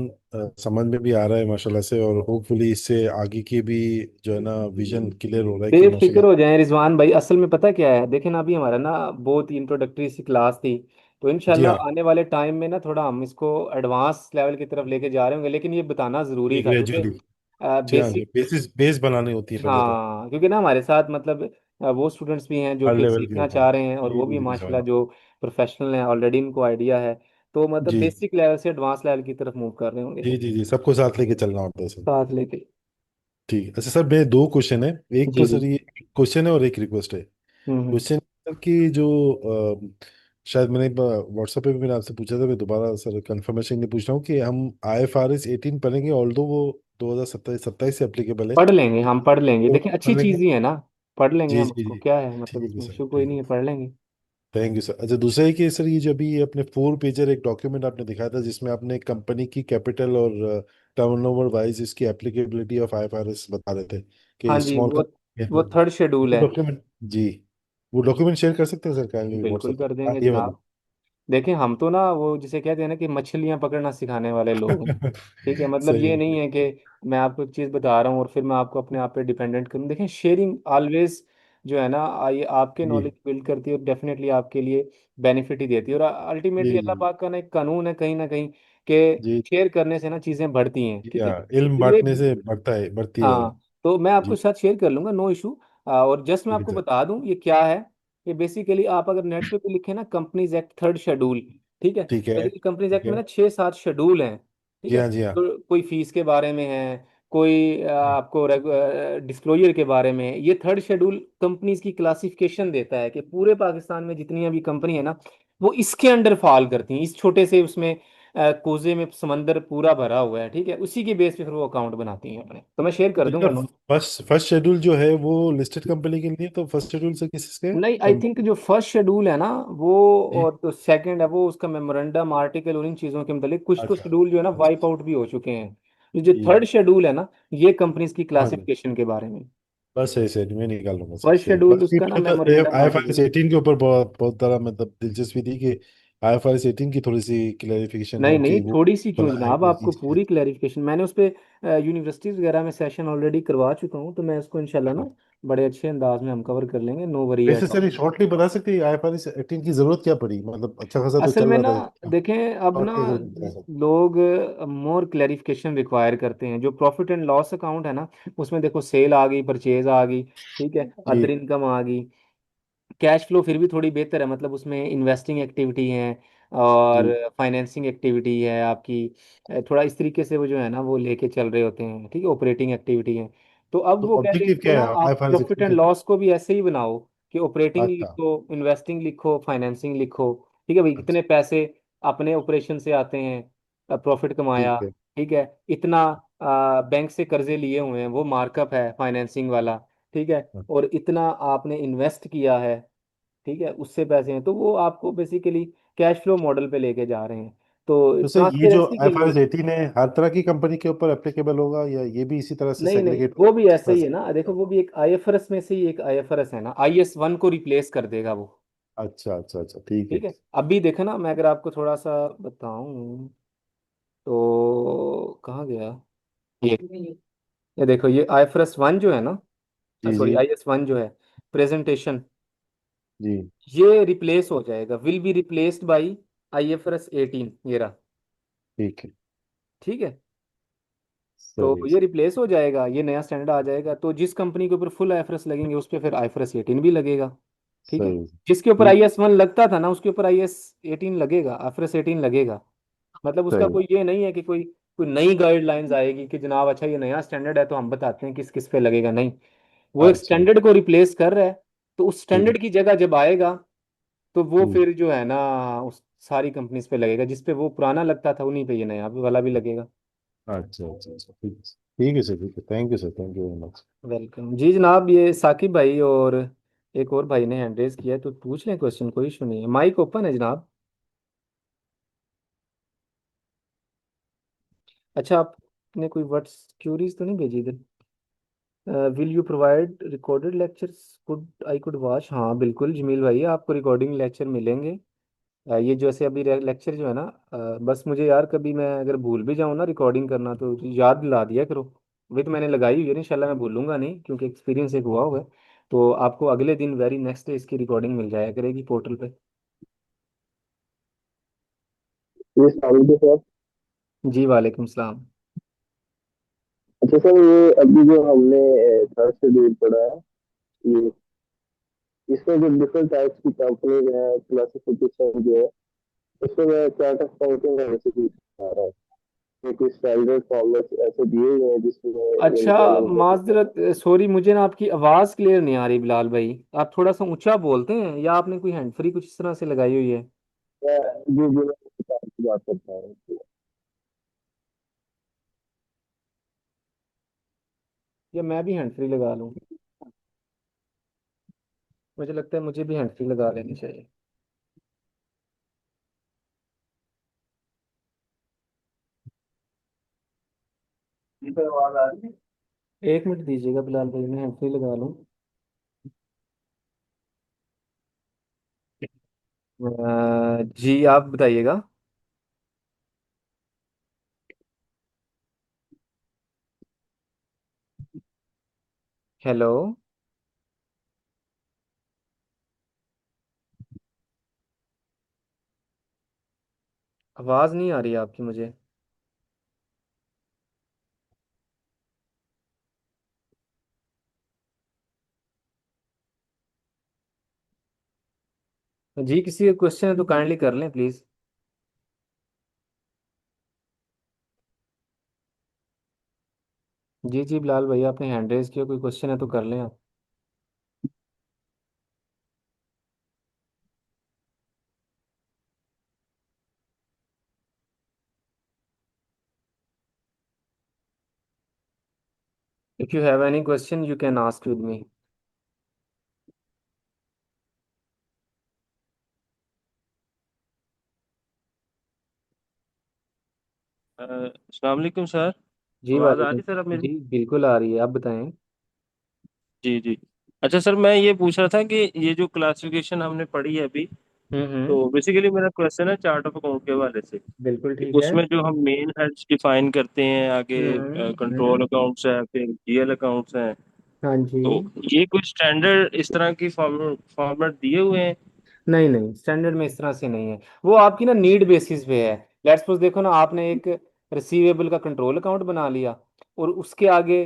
समझ में भी आ रहा है माशाल्लाह से, और होपफुली इससे आगे की भी जो है ना विजन क्लियर हो रहा है कि बेफिक्र माशाल्लाह। हो जाएं रिजवान भाई, असल में पता क्या है, देखें ना अभी हमारा ना बहुत ही इंट्रोडक्टरी सी क्लास थी। तो जी हाँ। इंशाल्लाह आने वाले टाइम में ना थोड़ा हम इसको एडवांस लेवल की तरफ लेके जा रहे होंगे, लेकिन ये बताना ज़रूरी जी था क्योंकि ग्रेजुअली। जी हाँ, जी बेसिक। बेस बनानी होती है पहले तो। हाँ क्योंकि ना हमारे साथ मतलब वो स्टूडेंट्स भी हैं जो हर कि लेवल के सीखना होते हैं। चाह रहे हैं, और जी वो भी जी जी समझ। माशाल्लाह जो प्रोफेशनल हैं ऑलरेडी उनको आइडिया है। तो मतलब जी बेसिक लेवल से एडवांस लेवल की तरफ मूव कर रहे होंगे जी जी जी सबको साथ लेके चलना होता है सर। साथ लेके। ठीक है। अच्छा सर, मेरे दो क्वेश्चन है। एक जी तो जी। सर ये क्वेश्चन है और एक रिक्वेस्ट है। हम्म। क्वेश्चन सर कि जो शायद मैंने व्हाट्सएप पे भी मैंने आपसे पूछा था, मैं दोबारा सर कंफर्मेशन नहीं पूछ रहा हूँ कि हम IFRS 18 पढ़ेंगे, ऑल्दो वो 2027 27 से एप्लीकेबल है। पढ़ लेंगे, हम पढ़ लेंगे, तो देखिए अच्छी पढ़ लेंगे। चीज ही है ना। पढ़ लेंगे जी हम जी उसको, जी। क्या है मतलब ठीक है इसमें सर, इशू कोई ठीक नहीं है। है, पढ़ लेंगे। Thank you sir. अच्छा, दूसरा है कि सर ये जो अभी अपने 4 पेजर एक डॉक्यूमेंट आपने दिखाया था, जिसमें आपने कंपनी की कैपिटल और टर्नओवर वाइज इसकी एप्लीकेबिलिटी ऑफ IFRS बता रहे थे हाँ कि जी, स्मॉल कंपनी है। वो थर्ड शेड्यूल वो है। डॉक्यूमेंट। जी। वो डॉक्यूमेंट शेयर कर सकते हैं सर काइंडली बिल्कुल व्हाट्सएप पे? कर हाँ, देंगे ये वाला। जनाब। देखें हम तो ना वो जिसे कहते हैं ना कि मछलियां पकड़ना सिखाने वाले लोग हैं। ठीक है, मतलब सही ये है, नहीं सही है कि मैं आपको एक चीज़ बता रहा हूँ और फिर मैं आपको अपने आप पे डिपेंडेंट करूँ। देखें शेयरिंग ऑलवेज जो है ना ये आपके है। जी नॉलेज बिल्ड करती है और डेफिनेटली आपके लिए बेनिफिट ही देती है। और अल्टीमेटली जी अल्लाह जी पाक का ना एक कानून है कहीं ना कहीं कि जी शेयर करने से ना चीज़ें बढ़ती हैं, जी ठीक है। हाँ, इल्म इसलिए बांटने से बढ़ता है, बढ़ती है इल्म। हाँ, तो मैं आपको जी। साथ शेयर कर लूंगा, नो इशू। और जस्ट मैं ठीक है आपको सर। बता दूं ये क्या है। ये बेसिकली आप अगर नेट पे भी लिखे ना कंपनीज एक्ट थर्ड शेड्यूल, ठीक है। ठीक है, बेसिकली कंपनीज ठीक एक्ट में है। ना 6-7 शेड्यूल हैं, ठीक जी है। हाँ, जी हाँ। तो कोई फीस के बारे में है, कोई आपको डिस्क्लोजर के बारे में है। ये थर्ड शेड्यूल कंपनीज की क्लासिफिकेशन देता है कि पूरे पाकिस्तान में जितनी अभी कंपनी है ना वो इसके अंडर फॉल करती हैं, इस छोटे से उसमें कोजे में समंदर पूरा भरा हुआ है, ठीक है। उसी के बेस पे फिर वो अकाउंट बनाती हैं अपने, तो मैं शेयर कर तो दूंगा। सर, फर्स्ट फर्स्ट शेड्यूल जो है वो लिस्टेड कंपनी के लिए, तो फर्स्ट शेड्यूल से किसके नहीं, आई कम? थिंक जो फर्स्ट शेड्यूल है ना वो, जी। और तो सेकंड है वो उसका मेमोरेंडम आर्टिकल और इन चीज़ों के मतलब कुछ तो अच्छा। शेड्यूल जो है ना वाइप आउट भी हो चुके हैं। जो जी। थर्ड शेड्यूल है ना ये कंपनीज की हाँ जी। क्लासिफिकेशन के बारे में। बस सही सही, मैं निकाल लूंगा सर, फर्स्ट सही। शेड्यूल बस ये उसका ना मुझे मेमोरेंडम IFRS आर्टिकल। 18 के ऊपर बहुत बहुत तरह मतलब दिलचस्पी थी कि IFRS 18 की थोड़ी सी क्लैरिफिकेशन नहीं हो नहीं, कि वो थोड़ी सी क्यों भला है जनाब, क्या आपको चीज़ है। पूरी क्लैरिफिकेशन मैंने उस पे यूनिवर्सिटीज वगैरह में सेशन ऑलरेडी करवा चुका हूँ, तो मैं उसको इंशाल्लाह ना बड़े अच्छे अंदाज में हम कवर कर लेंगे, नो वरी वैसे एट ऑल। सर शॉर्टली बता सकते हैं IFRS 18 की जरूरत क्या पड़ी? मतलब अच्छा खासा तो असल चल में रहा ना था। देखें अब ना शॉर्टली अगर बताया सर। लोग मोर क्लैरिफिकेशन रिक्वायर करते हैं। जो प्रॉफिट एंड लॉस अकाउंट है ना उसमें देखो सेल आ गई, परचेज आ गई, ठीक है, अदर जी इनकम आ गई, कैश फ्लो फिर भी थोड़ी बेहतर है, मतलब उसमें इन्वेस्टिंग एक्टिविटी है और जी। फाइनेंसिंग एक्टिविटी है आपकी। थोड़ा इस तरीके से वो जो है ना वो लेके चल रहे होते हैं, ठीक है, ऑपरेटिंग एक्टिविटी है। तो अब तो वो कहते हैं ऑब्जेक्टिव इसको क्या ना है आप IFRS प्रॉफिट 18 एंड का? लॉस को भी ऐसे ही बनाओ कि ऑपरेटिंग अच्छा लिखो, इन्वेस्टिंग लिखो, फाइनेंसिंग लिखो, ठीक है भाई। अच्छा। कितने पैसे अपने ऑपरेशन से आते हैं, प्रॉफिट ठीक कमाया, है। ठीक है। इतना बैंक से कर्जे लिए हुए हैं, वो मार्कअप है फाइनेंसिंग वाला, ठीक है। और इतना आपने इन्वेस्ट किया है, ठीक है, उससे पैसे हैं, तो वो आपको बेसिकली कैश फ्लो मॉडल पे लेके जा रहे हैं। तो तो सर ये जो ट्रांसपेरेंसी के लिए। IFRS 18 है, हर तरह की कंपनी के ऊपर एप्लीकेबल होगा या ये भी इसी तरह से नहीं नहीं, सेग्रीगेट वो भी होगा जिस ऐसे तरह ही से? है ना, देखो वो भी एक आईएफआरएस में से ही एक आईएफआरएस है ना, IS1 को रिप्लेस कर देगा वो, अच्छा अच्छा अच्छा, ठीक है। ठीक है। अभी देखो ना मैं अगर आपको थोड़ा सा बताऊं तो कहाँ गया ये ये देखो ये IFRS 1 जो है ना, जी सॉरी जी IS1 जो है प्रेजेंटेशन, जी। ये रिप्लेस हो जाएगा, will be replaced by IFRS 18, ये रहा, ठीक है। ठीक है। तो सही ये रिप्लेस हो जाएगा, ये नया स्टैंडर्ड आ जाएगा, तो जिस कंपनी के ऊपर फुल आईएफआरएस लगेंगे उस पर फिर IFRS 18 भी लगेगा, ठीक है। सही। जिसके ऊपर ठीक। IS1 लगता था ना उसके ऊपर IS18 लगेगा, IFRS 18 लगेगा। मतलब उसका सही। कोई ये नहीं है कि कोई कोई नई गाइडलाइंस आएगी कि जनाब अच्छा ये नया स्टैंडर्ड है तो हम बताते हैं किस किस पे लगेगा, नहीं। वो एक अच्छा। स्टैंडर्ड को रिप्लेस कर रहा है, तो उस ठीक। स्टैंडर्ड की जगह जब आएगा तो वो हम्म। फिर जो है ना उस सारी कंपनीज पे लगेगा, जिस पे वो पुराना लगता था उन्हीं पे ये नया वाला भी लगेगा। अच्छा अच्छा अच्छा, ठीक है सर, ठीक है। Thank you sir, thank you very much. Welcome जी जनाब, ये साकिब भाई और एक और भाई ने हैंड रेज किया है, तो पूछ लें क्वेश्चन, कोई इशू नहीं है, माइक ओपन है जनाब। अच्छा आपने कोई वर्ड्स क्यूरीज तो नहीं भेजी इधर? Will you provide recorded lectures could I could watch? हाँ बिल्कुल जमील भाई, आपको रिकॉर्डिंग लेक्चर मिलेंगे, ये जो ऐसे अभी लेक्चर जो है ना, बस मुझे यार कभी मैं अगर भूल भी जाऊँ ना रिकॉर्डिंग करना तो याद दिला दिया करो। वही तो मैंने लगाई हुई है, इंशाल्लाह मैं भूलूंगा नहीं, क्योंकि एक्सपीरियंस एक हुआ हुआ है। तो आपको अगले दिन वेरी नेक्स्ट डे इसकी रिकॉर्डिंग मिल जाया करेगी पोर्टल पे। ये साबित है सर। जी वालेकुम सलाम। अच्छा सर, ये अभी जो हमने थर्ड शेड्यूल पढ़ा है, ये इसमें जो डिफरेंट टाइप्स की कंपनीज है, क्लासिफिकेशन जो है, उसमें मैं चार्ट ऑफ अकाउंटिंग का जैसे कुछ आ रहा है कि कुछ स्टैंडर्ड फॉर्मेट्स ऐसे दिए हुए हैं जिसमें अच्छा, इनकम इनकम माजरत, सॉरी, मुझे ना आपकी आवाज़ क्लियर नहीं आ रही बिलाल भाई। आप थोड़ा सा ऊंचा बोलते हैं, या आपने कोई हैंड फ्री कुछ इस तरह से लगाई हुई है? जी जी, मैं किताब की बात करता हूँ। या मैं भी हैंड फ्री लगा लूँ? मुझे लगता है मुझे भी हैंड फ्री लगा लेनी चाहिए। जी सर, आवाज आ रही है? एक मिनट दीजिएगा बिलाल भाई, मैं हैंड फ्री लगा लूँ। जी आप बताइएगा। हेलो। आवाज़ नहीं आ रही है आपकी मुझे। जी किसी का क्वेश्चन है तो काइंडली कर लें प्लीज़। जी जी बिलाल भाई, आपने हैंड रेज किया, कोई क्वेश्चन है तो कर लें आप। If you have any question you can ask with me. अस्सलाम वालेकुम सर। जी आवाज़ आ वालेकुम। रही सर अब मेरी? जी बिल्कुल आ रही है, आप बताएं। जी जी। अच्छा सर, मैं ये पूछ रहा था कि ये जो क्लासिफिकेशन हमने पढ़ी है अभी, हम्म। तो बेसिकली मेरा क्वेश्चन है चार्ट ऑफ अकाउंट के हवाले से बिल्कुल कि ठीक है। उसमें जो हम मेन हेड्स डिफाइन करते हैं आगे, कंट्रोल हम्म। अकाउंट्स है, फिर जीएल अकाउंट्स हैं, हाँ जी। तो ये कुछ स्टैंडर्ड इस तरह की फॉर्मेट दिए हुए हैं? नहीं नहीं, स्टैंडर्ड में इस तरह से नहीं है। वो आपकी ना नीड बेसिस पे है। लेट्स सपोज देखो ना, आपने एक रिसीवेबल का कंट्रोल अकाउंट बना लिया, और उसके आगे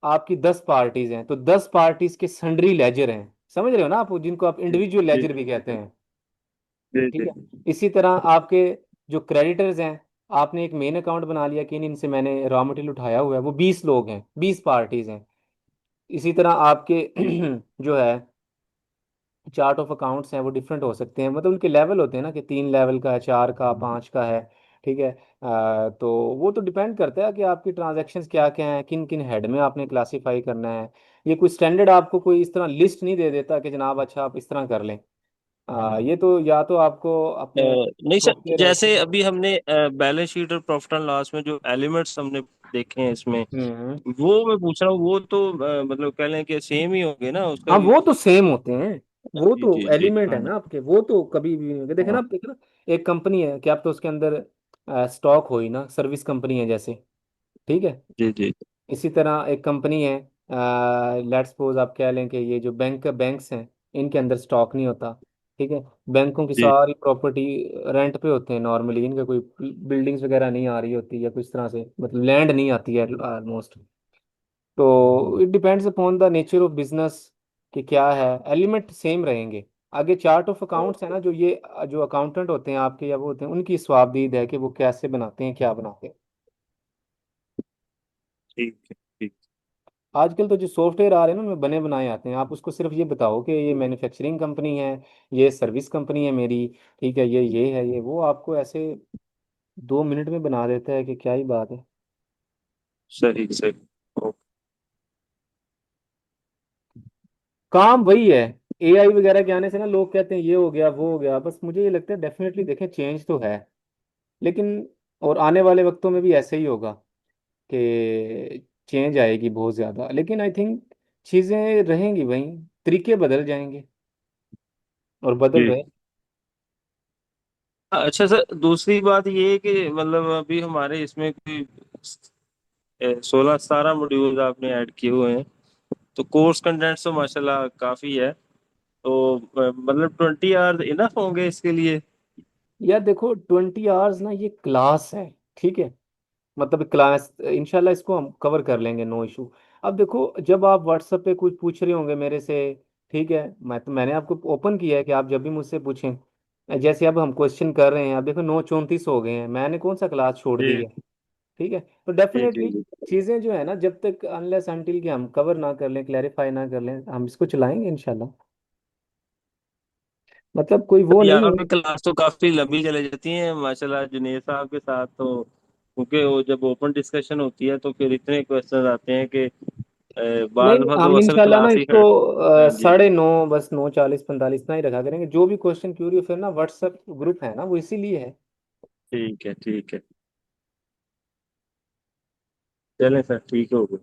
आपकी 10 पार्टीज हैं, तो 10 पार्टीज के सन्ड्री लेजर हैं, समझ रहे हो ना आप, जिनको आप जी इंडिविजुअल जी लेजर भी कहते हैं। जी ठीक जी है। इसी तरह आपके जो क्रेडिटर्स हैं, आपने एक मेन अकाउंट बना लिया कि इनसे मैंने रॉ मटेरियल उठाया हुआ है, वो 20 लोग हैं, 20 पार्टीज हैं। इसी तरह आपके जो है चार्ट ऑफ अकाउंट्स हैं, वो डिफरेंट हो सकते हैं, मतलब उनके लेवल होते हैं ना, कि 3 लेवल का है, 4 का, 5 का है। ठीक है। तो वो तो डिपेंड करता है कि आपकी ट्रांजैक्शंस क्या क्या हैं, किन किन हेड में आपने क्लासीफाई करना है। ये कोई स्टैंडर्ड आपको कोई इस तरह लिस्ट नहीं दे देता कि जनाब अच्छा आप इस तरह कर लें। ये तो या तो आपको अपने नहीं सर, सॉफ्टवेयर हाउस जैसे में। अभी हमने बैलेंस शीट और प्रॉफिट एंड लॉस में जो एलिमेंट्स हमने देखे हैं इसमें, हम्म। वो मैं पूछ रहा हूँ, वो तो मतलब कह लें कि सेम ही होंगे ना उसका हाँ भी? वो तो सेम होते हैं। वो जी तो जी जी, एलिमेंट है हाँ ना आपके, वो तो कभी भी नहीं होंगे। देखे ना हाँ। आप, देखे ना, एक कंपनी है कि आप तो उसके अंदर स्टॉक हो ही ना, सर्विस कंपनी है जैसे। ठीक है। जी जी इसी तरह एक कंपनी है, लेट्स सपोज आप कह लें कि ये जो बैंक्स हैं, इनके अंदर स्टॉक नहीं होता। ठीक है। बैंकों की जी सारी प्रॉपर्टी रेंट पे होते हैं नॉर्मली, इनका कोई बिल्डिंग्स वगैरह नहीं आ रही होती, या कुछ तरह से मतलब लैंड नहीं आती है ऑलमोस्ट। तो it depends upon the nature of business कि क्या है, एलिमेंट सेम रहेंगे। आगे चार्ट ऑफ अकाउंट्स है ना, जो ये जो अकाउंटेंट होते हैं आपके, या वो होते हैं, उनकी स्वाबदीद है कि वो कैसे बनाते हैं, क्या बनाते हैं। ठीक है, ठीक। आजकल तो जो सॉफ्टवेयर आ रहे हैं ना, उनमें बने बनाए आते हैं, आप उसको सिर्फ ये बताओ कि ये मैन्युफैक्चरिंग कंपनी है, ये सर्विस कंपनी है मेरी, ठीक है, ये है, ये वो आपको ऐसे 2 मिनट में बना देता है कि क्या ही बात है। सही सही। ओके। काम वही है। एआई वगैरह के आने से ना लोग कहते हैं ये हो गया वो हो गया, बस मुझे ये लगता है डेफिनेटली देखें चेंज तो है, लेकिन और आने वाले वक्तों में भी ऐसे ही होगा कि चेंज आएगी बहुत ज़्यादा, लेकिन आई थिंक चीज़ें रहेंगी वहीं, तरीके बदल जाएंगे और बदल जी रहे। अच्छा सर, दूसरी बात ये है कि मतलब अभी हमारे इसमें कोई 16-17 मॉड्यूल आपने ऐड किए हुए हैं, तो कोर्स कंटेंट तो माशाल्लाह काफी है। तो मतलब 20 आवर्स इनफ होंगे इसके लिए? यार देखो 20 आवर्स ना ये क्लास है, ठीक है। मतलब क्लास इंशाल्लाह इसको हम कवर कर लेंगे, नो इशू। अब देखो जब आप व्हाट्सएप पे कुछ पूछ रहे होंगे मेरे से, ठीक है, मैंने आपको ओपन किया है कि आप जब भी मुझसे पूछें। जैसे अब हम क्वेश्चन कर रहे हैं, अब देखो 9:34 हो गए हैं, मैंने कौन सा क्लास छोड़ दी जी है। ठीक है, तो जी जी डेफिनेटली जी। चीज़ें जो है ना, जब तक अनलेस अनटिल कि हम कवर ना कर लें, क्लैरिफाई ना कर लें, हम इसको चलाएंगे इंशाल्लाह। मतलब कोई वो नहीं यहाँ है। पे क्लास तो काफी लंबी चले जाती है माशाल्लाह जुनेद साहब के साथ, तो क्योंकि वो जब ओपन डिस्कशन होती है तो फिर इतने क्वेश्चन आते हैं कि बाद नहीं, में तो हम असल इंशाल्लाह ना क्लास ही इसको हट। हाँ जी। 9:30, बस 9:40 45 इतना ही रखा करेंगे। जो भी क्वेश्चन क्यूरी हो, फिर ना व्हाट्सएप ग्रुप है ना, वो इसीलिए है। ठीक है ठीक है। चलें सर, ठीक हो गया।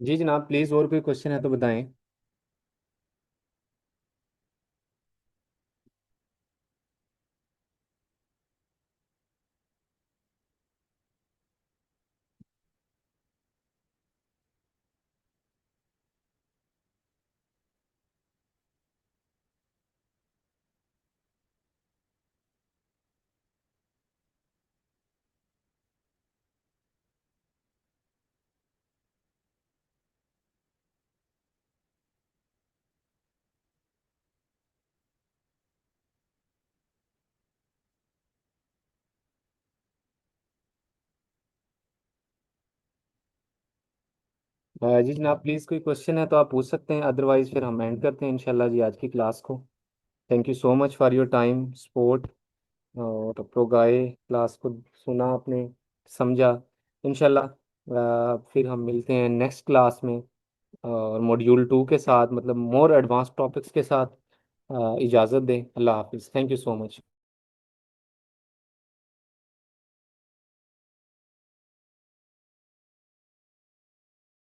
जी जनाब, प्लीज़ और कोई क्वेश्चन है तो बताएं। जी जनाब, प्लीज़ कोई क्वेश्चन है तो आप पूछ सकते हैं, अदरवाइज फिर हम एंड करते हैं इंशाल्लाह जी आज की क्लास को। Thank you so much for your time support, और प्रोगाए क्लास को सुना आपने, समझा। इंशाल्लाह फिर हम मिलते हैं नेक्स्ट क्लास में, और मॉड्यूल 2 के साथ, मतलब मोर एडवांस टॉपिक्स के साथ। इजाज़त दें, अल्लाह हाफिज़, थैंक यू सो मच।